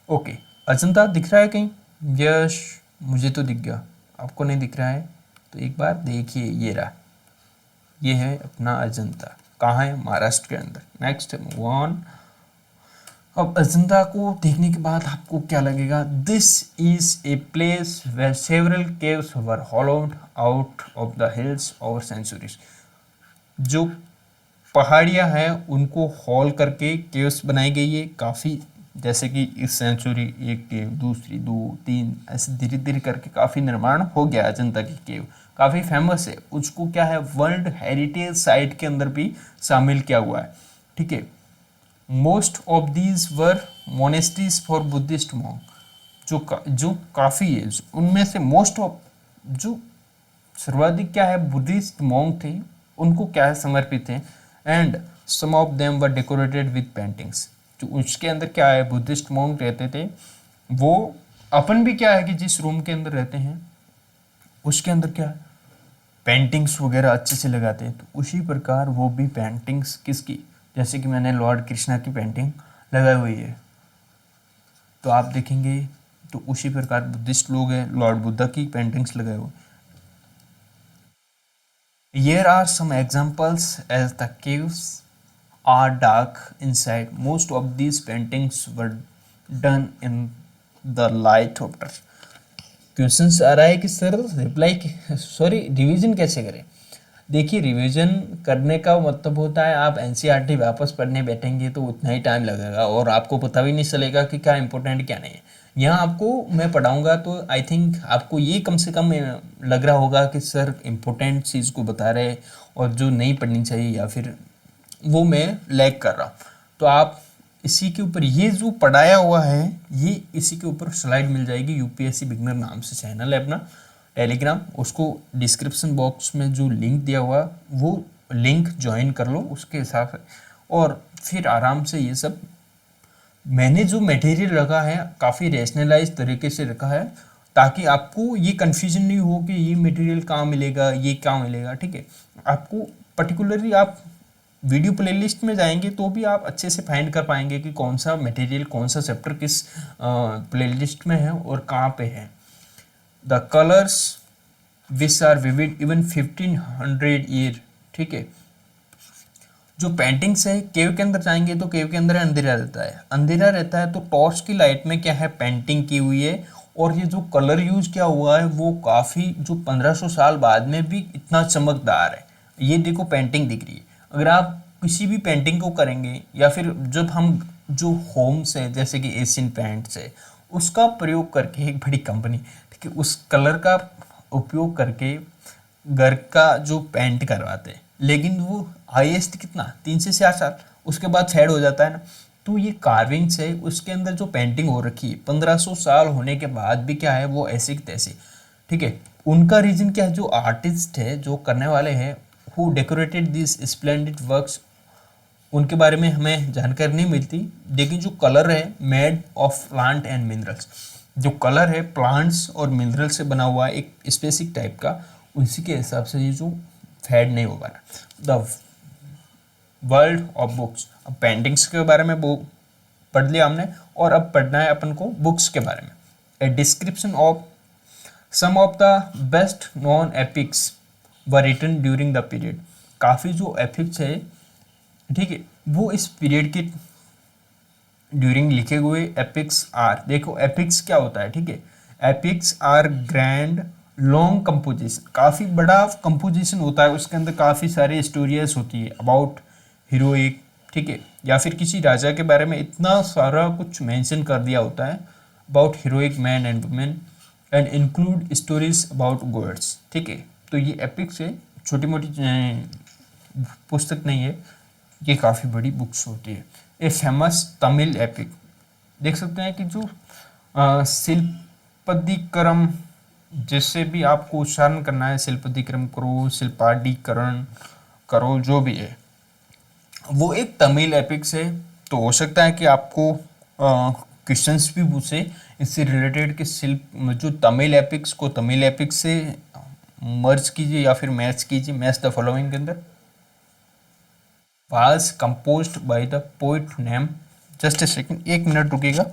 S1: ओके, अजंता दिख रहा है कहीं? यस, मुझे तो दिख गया, आपको नहीं दिख रहा है तो एक बार देखिए. ये रहा, ये है अपना अजंता. कहाँ है? महाराष्ट्र के अंदर. Next move on. अब अजंता को देखने के बाद आपको क्या लगेगा? This is a place where several caves were hollowed out of the hills over centuries. जो पहाड़ियाँ हैं उनको हॉल करके केव्स बनाई गई है काफ़ी, जैसे कि इस सेंचुरी एक केव, दूसरी, 2, 3, ऐसे धीरे धीरे करके काफ़ी निर्माण हो गया. अजंता की केव काफ़ी फेमस है. उसको क्या है, वर्ल्ड हेरिटेज साइट के अंदर भी शामिल किया हुआ है, ठीक है. Most of these were monasteries for Buddhist monk. जो काफ़ी है उनमें से मोस्ट ऑफ जो सर्वाधिक क्या है बुद्धिस्ट मॉन्क थे उनको क्या है समर्पित थे. And some of them were decorated with paintings. जो उसके अंदर क्या है बुद्धिस्ट मॉन्क रहते थे, वो अपन भी क्या है कि जिस रूम के अंदर रहते हैं उसके अंदर क्या है पेंटिंग्स वगैरह अच्छे से लगाते हैं. तो उसी प्रकार वो भी पेंटिंग्स किसकी, जैसे कि मैंने लॉर्ड कृष्णा की पेंटिंग लगाई हुई है तो आप देखेंगे तो उसी प्रकार बुद्धिस्ट लोग हैं, लॉर्ड बुद्धा की पेंटिंग्स लगाए हुए. Here are some examples as the caves are dark inside. Most of these paintings were done in the light of dark. Questions आ रहा है कि सर रिवीजन कैसे करें. देखिए, रिवीजन करने का मतलब होता है आप एनसीईआरटी वापस पढ़ने बैठेंगे तो उतना ही टाइम लगेगा और आपको पता भी नहीं चलेगा कि क्या इंपॉर्टेंट क्या नहीं है. यहाँ आपको मैं पढ़ाऊँगा तो आई थिंक आपको ये कम से कम लग रहा होगा कि सर इम्पोर्टेंट चीज़ को बता रहे और जो नहीं पढ़नी चाहिए या फिर वो मैं लैग कर रहा हूँ. तो आप इसी के ऊपर ये जो पढ़ाया हुआ है ये इसी के ऊपर स्लाइड मिल जाएगी. यूपीएससी बिगनर नाम से चैनल है अपना टेलीग्राम, उसको डिस्क्रिप्शन बॉक्स में जो लिंक दिया हुआ वो लिंक ज्वाइन कर लो उसके हिसाब से. और फिर आराम से ये सब मैंने जो मटेरियल रखा है काफ़ी रेशनलाइज तरीके से रखा है ताकि आपको ये कन्फ्यूजन नहीं हो कि ये मटेरियल कहाँ मिलेगा, ये कहाँ मिलेगा, ठीक है. आपको पर्टिकुलरली आप वीडियो प्लेलिस्ट में जाएंगे तो भी आप अच्छे से फाइंड कर पाएंगे कि कौन सा मटेरियल कौन सा चैप्टर किस प्लेलिस्ट में है और कहाँ पे है. The colours which are vivid even 1500 year, ठीक है. जो पेंटिंग्स है केव के अंदर जाएंगे तो केव के अंदर अंधेरा रहता है तो टॉर्च की लाइट में क्या है पेंटिंग की हुई है. और ये जो कलर यूज किया हुआ है वो काफ़ी जो 1500 साल बाद में भी इतना चमकदार है. ये देखो पेंटिंग दिख रही है. अगर आप किसी भी पेंटिंग को करेंगे या फिर जब हम जो होम्स है जैसे कि एशियन पेंट्स है उसका प्रयोग करके एक बड़ी कंपनी, ठीक है, उस कलर का उपयोग करके घर का जो पेंट करवाते हैं, लेकिन वो हाईएस्ट कितना 3 से 4 साल, उसके बाद फेड हो जाता है ना. तो ये कार्विंग्स है उसके अंदर जो पेंटिंग हो रखी है 1500 साल होने के बाद भी क्या है वो ऐसे की तैसे, ठीक है. उनका रीजन क्या है, जो आर्टिस्ट है जो करने वाले हैं who decorated this splendid works, उनके बारे में हमें जानकारी नहीं मिलती. लेकिन जो कलर है made of plant and minerals, जो कलर है प्लांट्स और मिनरल से बना हुआ एक स्पेसिफिक टाइप का, उसी के हिसाब से ये जो फेड नहीं होगा. The world of books. अब पेंटिंग्स के बारे में वो पढ़ लिया हमने और अब पढ़ना है अपन को बुक्स के बारे में. A description of some of the best known epics were written during the period. काफ़ी जो एपिक्स है, ठीक है, वो इस पीरियड के ड्यूरिंग लिखे हुए एपिक्स आर. देखो एपिक्स क्या होता है, ठीक है. Epics are grand long composition, काफ़ी बड़ा कंपोजिशन होता है, उसके अंदर काफ़ी सारी स्टोरीज होती है अबाउट हीरोइक, ठीक है, या फिर किसी राजा के बारे में इतना सारा कुछ मेंशन कर दिया होता है about heroic man and women and include stories about God's, ठीक है। तो ये एपिक्स है, छोटी मोटी पुस्तक नहीं है, ये काफ़ी बड़ी बुक्स होती है। ए फेमस तमिल एपिक, देख सकते हैं कि जो शिल्पदिकरम, जिससे भी आपको उच्चारण करना है, शिल्पदिकरम करो, शिल्पाडीकरण करो, जो भी है, वो एक तमिल एपिक्स है। तो हो सकता है कि आपको क्वेश्चंस भी पूछे इससे रिलेटेड कि शिल्प जो तमिल एपिक्स को तमिल एपिक्स से मर्ज कीजिए या फिर मैच कीजिए, मैच द फॉलोइंग के अंदर। Was composed by the poet name, just a second, 1 minute रुकिएगा।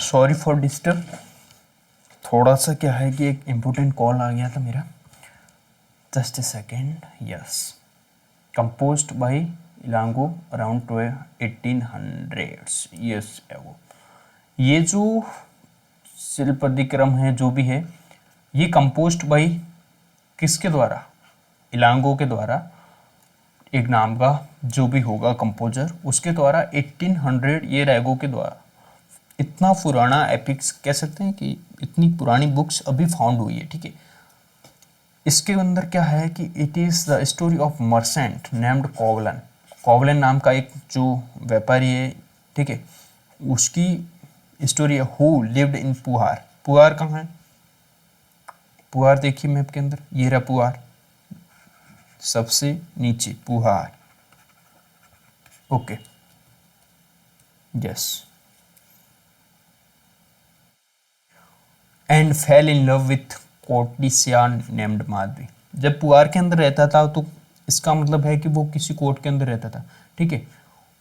S1: सॉरी फॉर डिस्टर्ब, थोड़ा सा क्या है कि एक इम्पोर्टेंट कॉल आ गया था मेरा, just a second. Yes, composed by Ilango around 1800, yes वो ये जो शिल्पदिक्रम है जो भी है, ये कंपोज्ड बाय किसके द्वारा, इलांगो के द्वारा, एक नाम का जो भी होगा कंपोजर, उसके द्वारा 1800 ये रैगो के द्वारा। इतना पुराना एपिक्स कह सकते हैं कि इतनी पुरानी बुक्स अभी फाउंड हुई है, ठीक है। इसके अंदर क्या है कि it is the story of merchant named Kovalan, Kovalan नाम का एक जो व्यापारी है, ठीक है, उसकी स्टोरी है, हु लिव्ड इन पुहार। पुहार कहाँ है, पुहार देखिए मैप के अंदर, ये रहा पुहार, सबसे नीचे Puhar, okay, yes, and fell in love with courtesan named Madhavi. जब पुआर के अंदर रहता था तो इसका मतलब है कि वो किसी कोर्ट के अंदर रहता था, ठीक है।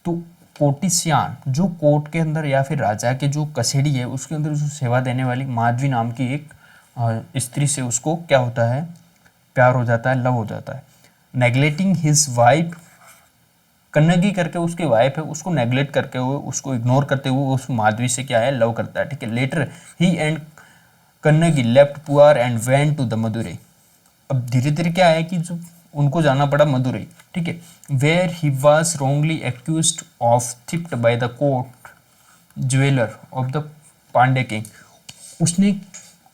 S1: तो कोर्टिसियान जो कोर्ट के अंदर या फिर राजा के जो कसेडी है उसके अंदर जो सेवा देने वाली माधवी नाम की एक स्त्री से उसको क्या होता है, प्यार हो जाता है, लव हो जाता है। नेग्लेक्टिंग हिज वाइफ, कन्नगी करके उसकी वाइफ है, उसको नेग्लेक्ट करके हुए, उसको इग्नोर करते हुए उस माधवी से क्या है, लव करता है, ठीक है। Later he and Kannagi left Puhar and went to the Madurai. अब धीरे धीरे क्या है कि जो उनको जाना पड़ा मदुरई, ठीक है, where he was wrongly accused of theft by the court jeweller of the Pandya king. उसने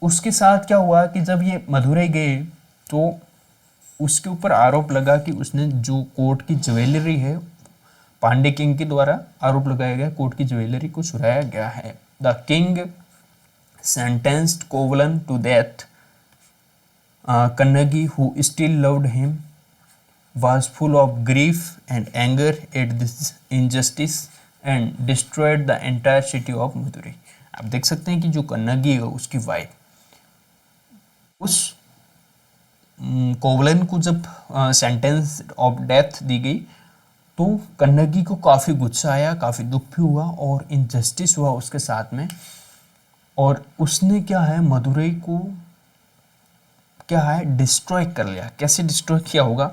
S1: उसके साथ क्या हुआ कि जब ये मदुरई गए तो उसके ऊपर आरोप लगा कि उसने जो कोर्ट की ज्वेलरी है, पांडे किंग के द्वारा आरोप लगाया गया कोर्ट की ज्वेलरी को चुराया गया है। The king sentenced Kovalan to death. Kannagi, who still loved him, was full of grief and anger at this injustice and destroyed the entire city of Madurai. आप देख सकते हैं कि जो कन्नगी है उसकी वाइफ, उस कोवलन को जब सेंटेंस ऑफ डेथ दी गई तो कन्नगी को काफ़ी गुस्सा आया, काफ़ी दुख भी हुआ और इनजस्टिस हुआ उसके साथ में, और उसने क्या है मदुरई को क्या है डिस्ट्रॉय कर लिया। कैसे डिस्ट्रॉय किया होगा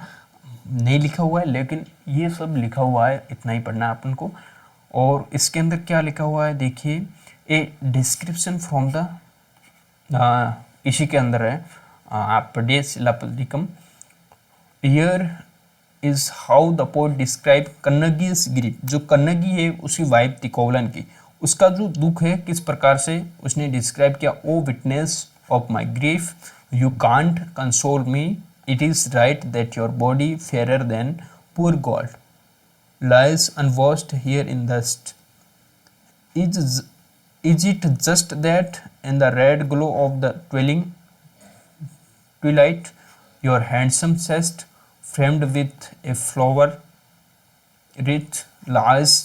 S1: नहीं लिखा हुआ है, लेकिन ये सब लिखा हुआ है, इतना ही पढ़ना है अपन को। और इसके अंदर क्या लिखा हुआ है देखिए, ए डिस्क्रिप्शन फ्रॉम द, इसी के अंदर है आप पढ़िए Silappadikaram. Here is how the poet describe Kannagi's grief. जो कन्नगी है उसकी वाइफ थी कोवलन की, उसका जो दुख है किस प्रकार से उसने डिस्क्राइब किया। O witness of my grief you can't console me, it is right that your body fair than poor gold lies unwashed here in dust. Is it just that in the red glow of the twilight your handsome chest framed with a flower wreath lies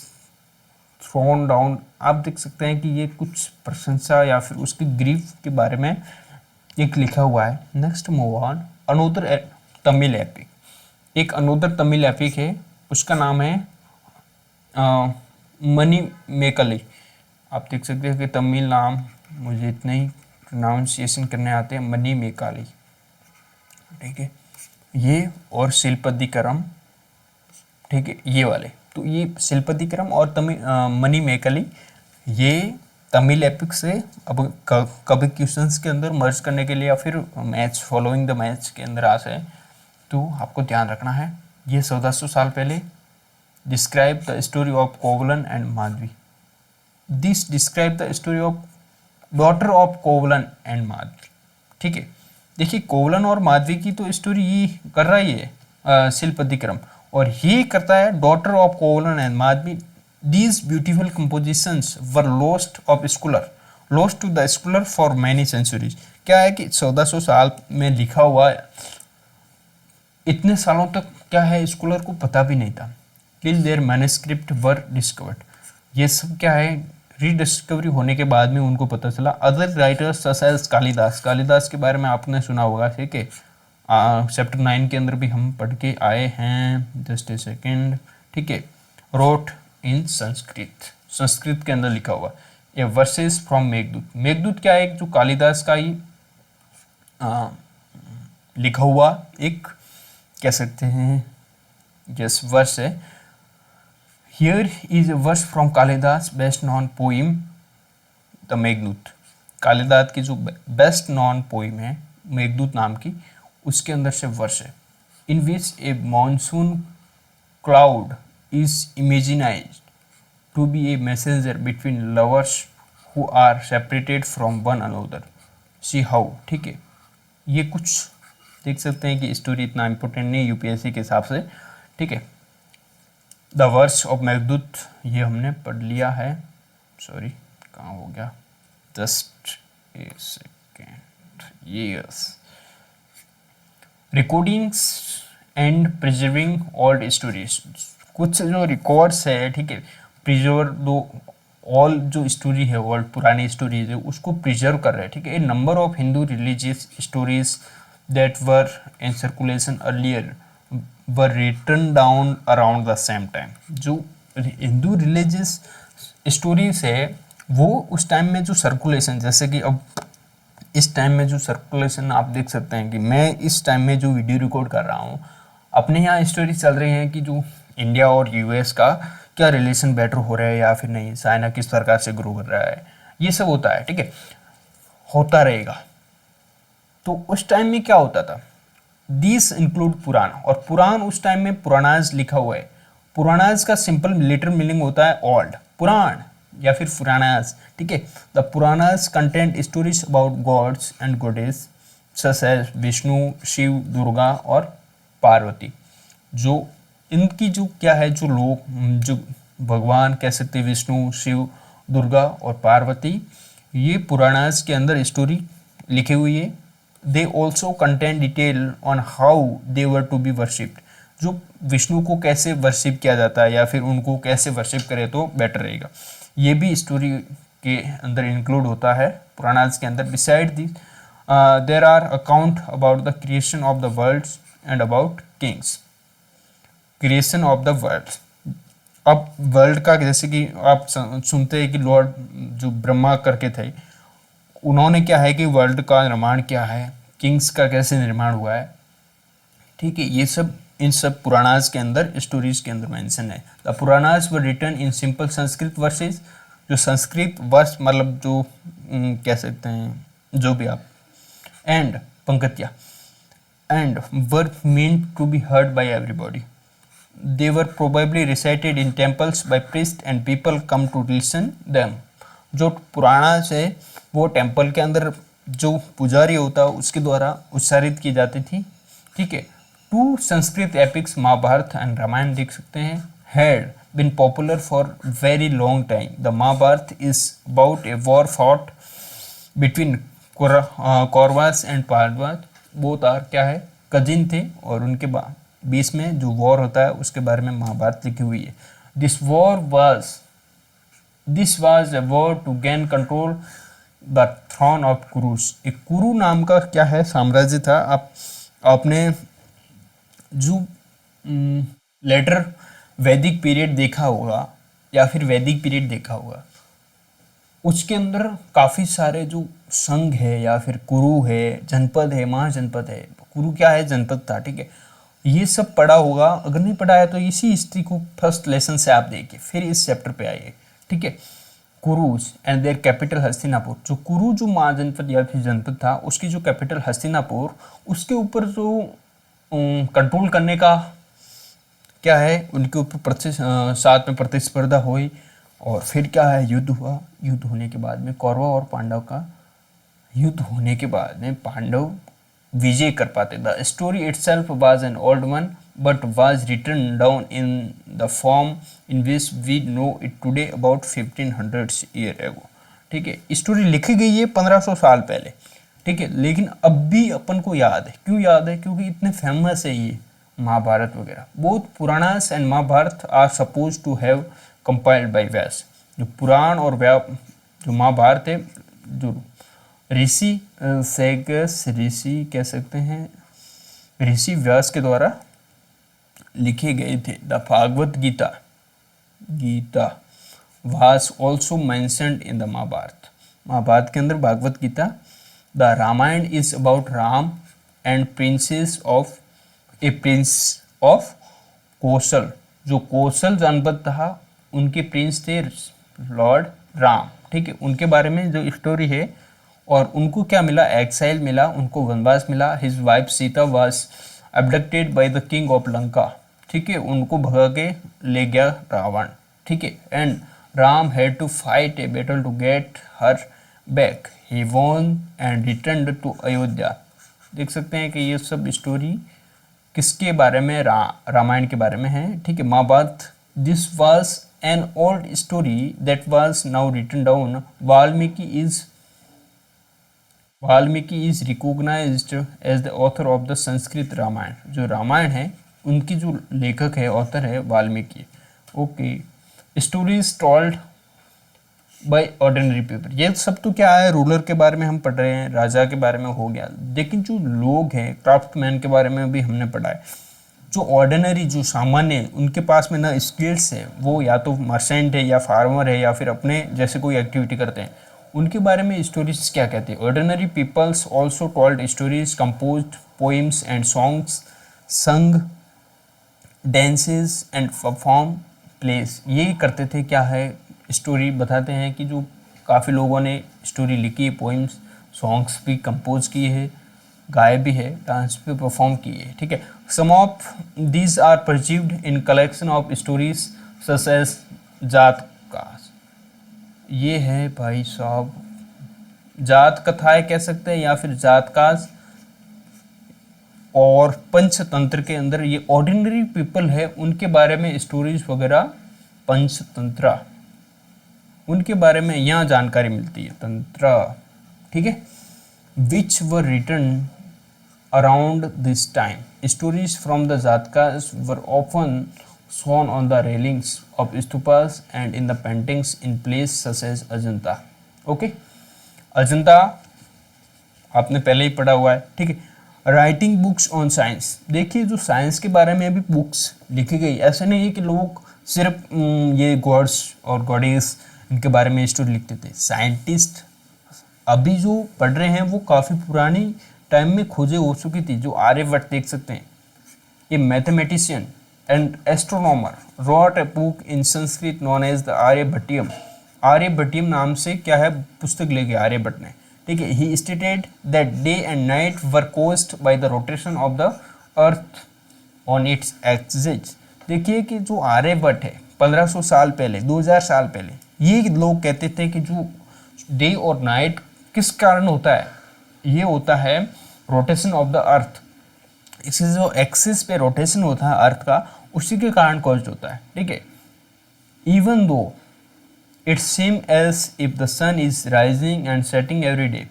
S1: thrown down। आप देख सकते हैं कि ये कुछ प्रशंसा या फिर उसकी ग्रीफ के बारे में एक लिखा हुआ है। Next move on, another Tamil epic. एक अनोदर तमिल एपिक है, उसका नाम है मनी मेकली। आप देख सकते हैं कि तमिल नाम मुझे इतने ही प्रोनाउंसिएशन करने आते हैं, मनी मेकाली, ठीक है। ये और शिल्पदिकरम, ठीक है, ये वाले। तो ये शिल्पदिकरम और मनी मेकली ये तमिल एपिक से अब कभी क्वेश्चंस के अंदर मर्ज करने के लिए या फिर मैच फॉलोइंग द मैच के अंदर आ जाए तो आपको ध्यान रखना है। ये 1400 साल पहले describe the story of Kovalan and Madhavi. This describe the story of daughter of Kovalan and Madhavi, ठीक है। देखिए कोवलन और माधवी की तो स्टोरी ये कर रहा ही है शिल्पदिक्रम, और ये करता है daughter of Kovalan and Madhavi. These beautiful compositions were lost of scholar, lost to the scholar for many centuries. क्या है कि 1400 साल में लिखा हुआ है, इतने सालों तक क्या है स्कॉलर को पता भी नहीं था। Till their manuscript were discovered, ये सब क्या है रीडिस्कवरी होने के बाद में उनको पता चला। Other writers such as Kalidasa, Kalidasa के बारे में आपने सुना होगा, ठीक है। चैप्टर 9 के अंदर भी हम पढ़ के आए हैं, जस्ट ए सेकेंड, ठीक है। रोट इन संस्कृत, संस्कृत के अंदर लिखा हुआ। A versus from Meghdoot, Meghdoot क्या है जो कालिदास का ही लिखा हुआ एक कह सकते हैं यस वर्स है। Here is a verse from Kalidas best known poem the Meghaduta. Kalidas की जो बेस्ट नॉन पोइम है मेघदूत नाम की, उसके अंदर से वर्स है। In which a monsoon cloud is imaginized to be a messenger between lovers who are separated from one another, see how, ठीक है। ये कुछ देख सकते हैं कि स्टोरी इतना इंपॉर्टेंट नहीं यूपीएससी के हिसाब से, ठीक है। द वर्स ऑफ मेघदूत ये हमने पढ़ लिया है, सॉरी कहाँ हो गया, just a second, yes. Recordings and preserving old stories, कुछ जो रिकॉर्ड्स है, ठीक है, प्रिजर्व दो ऑल जो स्टोरी है ओल्ड पुरानी स्टोरीज है उसको प्रिजर्व कर रहे हैं, ठीक है। A number of Hindu religious stories that were in circulation earlier were written down around the same time। जो हिंदू रिलीजियस स्टोरीज है वो उस टाइम में जो सर्कुलेशन, जैसे कि अब इस टाइम में जो सर्कुलेशन आप देख सकते हैं कि मैं इस टाइम में जो वीडियो रिकॉर्ड कर रहा हूँ, अपने यहाँ स्टोरी चल रही है कि जो इंडिया और यूएस का क्या रिलेशन बेटर हो रहा है या फिर नहीं, चाइना किस प्रकार से ग्रो कर रहा है, ये सब होता है, ठीक है, होता रहेगा। तो उस टाइम में क्या होता था, दिस इंक्लूड पुराण, और पुराण उस टाइम में पुराणाज लिखा हुआ है। पुराणाज का सिंपल लिटरल मीनिंग होता है ओल्ड, पुराण या फिर पुराणास, ठीक है। The Puranas contain stories about gods and goddess such as Vishnu, Shiva, Durga और पार्वती। जो इनकी जो क्या है, जो लोग, जो भगवान कह सकते हैं, विष्णु, शिव, दुर्गा और पार्वती, ये पुराणास के अंदर स्टोरी लिखी हुई है। They also contain detail on how they were to be worshipped, जो विष्णु को कैसे वर्शिप किया जाता है या फिर उनको कैसे वर्शिप करे तो बेटर रहेगा, ये भी स्टोरी के अंदर इंक्लूड होता है पुराणास के अंदर। Beside this there are account about the creation of the world and about kings. Creation of the world, अब वर्ल्ड का जैसे कि आप सुनते हैं कि लॉर्ड जो ब्रह्मा करके थे, उन्होंने क्या है कि वर्ल्ड का निर्माण किया है, किंग्स का कैसे निर्माण हुआ है, ठीक है। ये सब इन सब पुराणास के अंदर, स्टोरीज के अंदर मेंशन है। The Puranas were written in simple Sanskrit verses, जो संस्कृत वर्ष मतलब जो कह सकते हैं जो भी आप, एंड पंक्तियाँ, and were meant to be heard by everybody. They were probably recited in temples by priests and people come to listen them। जो पुराना है वो टेम्पल के अंदर जो पुजारी होता है उसके द्वारा उच्चारित की जाती थी, ठीक है। Two Sanskrit epics Mahabharata and Ramayana देख सकते हैं, had been popular for very long time. The Mahabharata is about a war fought between Kauravas and Pandavas, both are क्या है, कजिन थे, और उनके बीच में जो वॉर होता है उसके बारे में महाभारत लिखी हुई है। This was a war to gain control the throne of Kurus. एक कुरु नाम का क्या है साम्राज्य था। आपने जो लेटर वैदिक पीरियड देखा होगा या फिर वैदिक पीरियड देखा होगा, उसके अंदर काफ़ी सारे जो संघ है या फिर कुरु है, जनपद है, महाजनपद है। कुरु क्या है, जनपद था, ठीक है। ये सब पढ़ा होगा, अगर नहीं पढ़ा है तो इसी हिस्ट्री को फर्स्ट लेसन से आप देखिए, फिर इस चैप्टर पे आइए, ठीक है। कुरुज एंड देयर कैपिटल हस्तिनापुर, जो कुरु जो महाजनपद या फिर जनपद था उसकी जो कैपिटल हस्तिनापुर, उसके ऊपर जो कंट्रोल करने का क्या है, उनके ऊपर साथ में प्रतिस्पर्धा हुई, और फिर क्या है, युद्ध हुआ। युद्ध होने के बाद में कौरव और पांडव का युद्ध होने के बाद में पांडव विजय कर पाते। The story itself was an old one but was written down in the form in which we know it today about 1500 year ago, ठीक है। स्टोरी लिखी गई है 1500 साल पहले, ठीक है, लेकिन अब भी अपन को याद है। क्यों याद है? क्योंकि इतने फेमस है ये महाभारत वगैरह। Both Puranas and Mahabharata are suppose to have compiled by Vyasa. जो पुराण और जो महाभारत है, जो ऋषि ऋषि कह सकते हैं, ऋषि व्यास के द्वारा लिखे गए थे। The Bhagavad Gita was also mentioned in the Mahabharata. Mahabharata के अंदर Bhagavad Gita. The Ramayana is about Ram and princes of a prince of Kosala. जो कौशल जनपद था उनके प्रिंस थे लॉर्ड राम, ठीक है। उनके बारे में जो स्टोरी है, और उनको क्या मिला, एक्साइल मिला, उनको वनवास मिला। His wife Sita was abducted by the king of Lanka, ठीक है, उनको भगा के ले गया रावण, ठीक है। And Rama had to fight a battle to get her back. He won and return to Ayodhya. देख सकते हैं कि ये सब स्टोरी किसके बारे में, रामायण के बारे में है, ठीक है। Mahabharata, this was an old story that was now written down. Valmiki is recognised as the author of the Sanskrit Ramayana. जो रामायण है उनकी जो लेखक है, ऑथर है Valmiki, okay. Stories told by ordinary people. ये सब तो क्या है, रूलर के बारे में हम पढ़ रहे हैं, राजा के बारे में हो गया, लेकिन जो लोग हैं, क्राफ्टमैन के बारे में भी हमने पढ़ा है। जो ऑर्डिनरी, जो सामान्य, उनके पास में ना स्किल्स है, वो या तो मर्चेंट है या फार्मर है या फिर अपने जैसे कोई एक्टिविटी करते हैं, उनके बारे में स्टोरीज क्या कहते हैं। Ordinary peoples also told stories, composed poems and songs, sung dances and perform plays. ये करते थे, क्या है, स्टोरी बताते हैं कि जो काफ़ी लोगों ने स्टोरी लिखी है, पोइम्स सॉन्ग्स भी कंपोज किए हैं, गाए भी है, डांस भी परफॉर्म किए हैं, ठीक है। Some of these are perceived in collection of stories such as Jataka, ये है भाई साहब जात कथाएं कह सकते हैं या फिर जात काज, और पंचतंत्र के अंदर ये ऑर्डिनरी पीपल है उनके बारे में स्टोरीज वगैरह, पंचतंत्रा उनके बारे में यहाँ जानकारी मिलती है, तंत्र, ठीक है। Which were written around this time, stories from the Jatakas were often shown on the railings of stupas and in the paintings in place such as Ajanta. Okay, Ajanta आपने पहले ही पढ़ा हुआ है, ठीक है। राइटिंग बुक्स ऑन साइंस, देखिए जो साइंस के बारे में अभी बुक्स लिखी गई, ऐसा नहीं है कि लोग सिर्फ ये गॉड्स और गॉडेस इनके बारे में स्टोरी लिखते थे। साइंटिस्ट अभी जो पढ़ रहे हैं वो काफ़ी पुरानी टाइम में खोजे हो चुकी थी। जो आर्यभट्ट देख सकते हैं, ये mathematician and astronomer wrote a book in Sanskrit known as the Aryabhatiyam. Aryabhatiyam नाम से क्या है पुस्तक लेके आर्यभट्ट ने, ठीक है। ही stated that day and night were caused by the rotation of the earth on its axis. देखिए कि जो आर्यभट्ट है 1500 साल पहले, 2000 साल पहले, ये लोग कहते थे कि जो डे और नाइट किस कारण होता है, ये होता है रोटेशन ऑफ द अर्थ। इससे जो एक्सिस पे रोटेशन होता है अर्थ का, उसी के कारण कॉज होता है, ठीक है। Even though it's same as if the sun is rising and setting every day,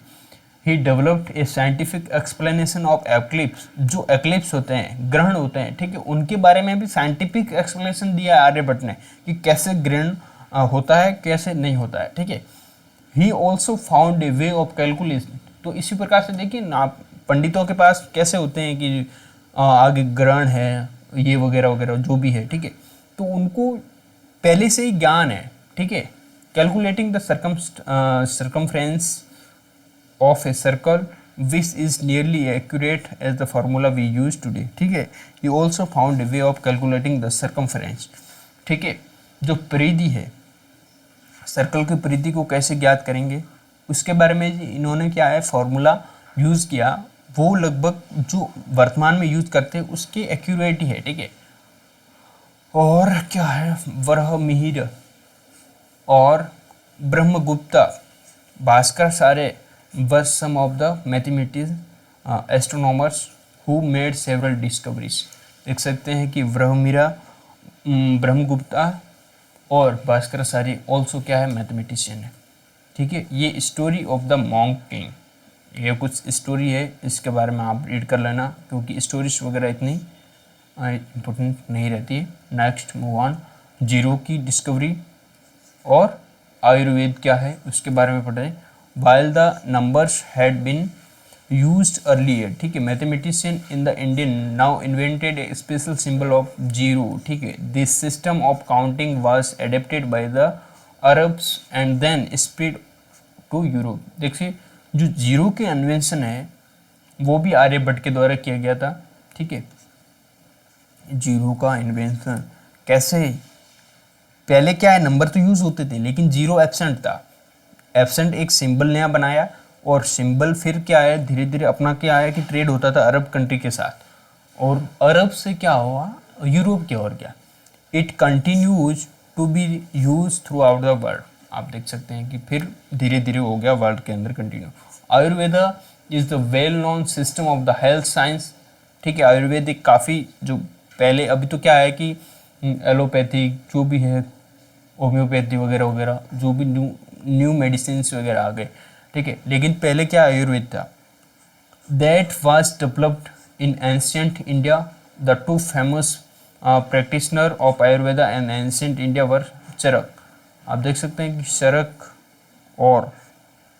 S1: he developed a scientific explanation of eclipse. जो एक्लिप्स होते हैं, ग्रहण होते हैं, ठीक है, उनके बारे में भी साइंटिफिक एक्सप्लेनेशन दिया है आर्यभट्ट ने कि कैसे ग्रहण होता है, कैसे नहीं होता है, ठीक है। He also found a way of calculation. तो इसी प्रकार से देखिए ना, पंडितों के पास कैसे होते हैं कि आगे ग्रहण है, ये वगैरह वगैरह जो भी है, ठीक है, तो उनको पहले से ही ज्ञान है, ठीक है। Calculating the circumference of a circle which is nearly accurate as the formula we use today, ठीक है। You also found a way of calculating the circumference, ठीक है। जो परिधि है, सर्कल की परिधि को कैसे ज्ञात करेंगे, उसके बारे में इन्होंने क्या है फॉर्मूला यूज़ किया, वो लगभग जो वर्तमान में यूज करते हैं उसकी एक्यूरेटी है, ठीक है। और क्या है, वराहमिहिर और ब्रह्मगुप्ता, भास्कर सारे were some of the mathematics astronomers who made several discoveries. देख सकते हैं कि वराहमिहिर, ब्रह्मगुप्ता और भास्कर सारे ऑल्सो क्या है मैथमेटिशियन है, ठीक है। ये story of the monk king, ये कुछ स्टोरी है, इसके बारे में आप रीड कर लेना क्योंकि स्टोरीज वगैरह इतनी इम्पोर्टेंट नहीं रहती है। नेक्स्ट मूव ऑन, जीरो की डिस्कवरी और आयुर्वेद क्या है उसके बारे में पढ़ें। While the numbers had been used earlier, ठीक है, mathematician in the Indian now invented a special symbol of zero, ठीक है। This system of counting was adapted by the Arabs and then spread to Europe. देखिए जो zero के invention है वो भी आर्यभट्ट के द्वारा किया गया था, ठीक है। जीरो का इन्वेंशन कैसे, पहले क्या है नंबर तो यूज होते थे लेकिन जीरो एब्सेंट था, एब्सेंट एक सिंबल नया बनाया और सिंबल फिर क्या है धीरे धीरे अपना क्या है कि ट्रेड होता था अरब कंट्री के साथ, और अरब से क्या हुआ यूरोप की ओर गया। It continues to be use throughout the world, आप देख सकते हैं कि फिर धीरे धीरे हो गया वर्ल्ड के अंदर continue. Ayurveda is the well known system of the health science, ठीक है। आयुर्वेद एक काफ़ी जो पहले, अभी तो क्या है कि एलोपैथिक जो भी है, होम्योपैथी वगैरह वगैरह जो भी न्यू मेडिसिन वगैरह आ गए, ठीक है, लेकिन पहले क्या आयुर्वेद था। That was developed in ancient India. The two famous practitioner of Ayurveda and ancient India were Charaka. आप देख सकते हैं कि चरक और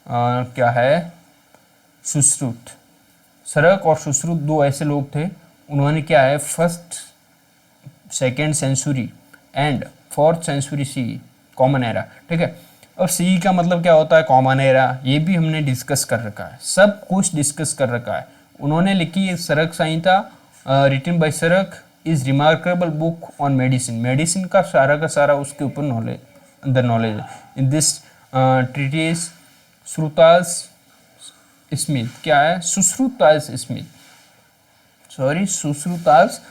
S1: क्या है सुश्रुत, चरक और सुश्रुत दो ऐसे लोग थे, उन्होंने क्या है first second century and fourth century C common era, ठीक है। और सी का मतलब क्या होता है कॉमन एरा, ये भी हमने डिस्कस कर रखा है, सब कुछ डिस्कस कर रखा है। उन्होंने लिखी है Charaka Samhita, written by Charaka is remarkable book on medicine. Medicine का सारा उसके ऊपर नॉलेज, अंदर नॉलेज है। इन दिस ट्रीटिस श्रुतास स्मिथ, क्या है सुश्रुतास स्मिथ, सॉरी सुश्रुतास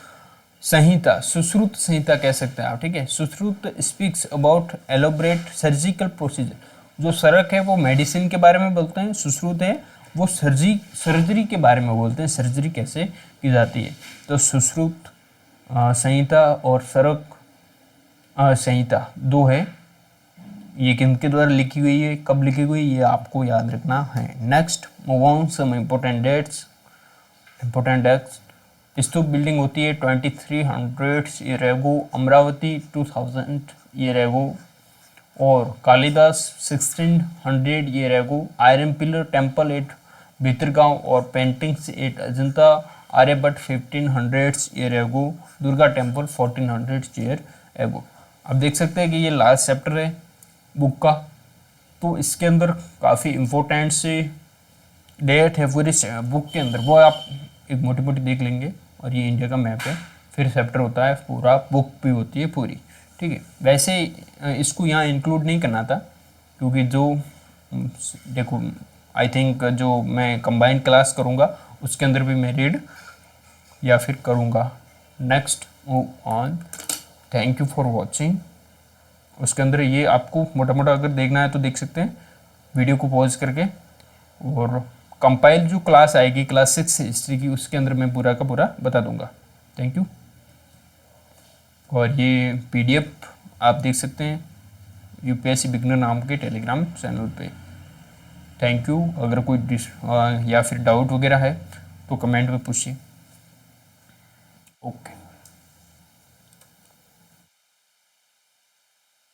S1: संहिता, सुश्रुत संहिता कह सकते हैं आप, ठीक है। Sushruta speaks about elaborate surgical procedure, जो सरक है वो मेडिसिन के बारे में बोलते हैं, सुश्रुत है वो सर्जरी के बारे में बोलते हैं, सर्जरी कैसे की जाती है। तो सुश्रुत संहिता और सरक संहिता दो है, ये किनके द्वारा लिखी गई है, कब लिखी गई, ये आपको याद रखना है। Next move on some important dates. Stupa building होती है 2300 year ago, Amravati 2000 year ago, और Kalidasa 1600 year ago, iron pillar temple at Bhitargaon और paintings at Ajanta, Aryabhata 1500 year ago, Durga temple 1400 year एगो। अब देख सकते हैं कि ये लास्ट चैप्टर है बुक का, तो इसके अंदर काफ़ी इम्पोर्टेंट से डेट है पूरी बुक के अंदर, वो आप एक मोटी मोटी देख लेंगे। और ये इंडिया का मैप है, फिर चैप्टर होता है पूरा, बुक भी होती है पूरी, ठीक है। वैसे इसको यहाँ इंक्लूड नहीं करना था, क्योंकि जो देखो आई थिंक जो मैं कंबाइंड क्लास करूँगा उसके अंदर भी मैं रीड या फिर करूँगा। Next move on, thank you for watching. उसके अंदर ये आपको मोटा मोटा अगर देखना है तो देख सकते हैं वीडियो को पॉज करके, और कंपाइल जो क्लास आएगी क्लास 6 हिस्ट्री की, उसके अंदर मैं पूरा का पूरा बता दूंगा। Thank you. और ये पीडीएफ आप देख सकते हैं यूपीएससी बिगनर नाम के टेलीग्राम चैनल पे। Thank you. अगर कोई या फिर डाउट वगैरह है तो कमेंट में पूछिए। ओके।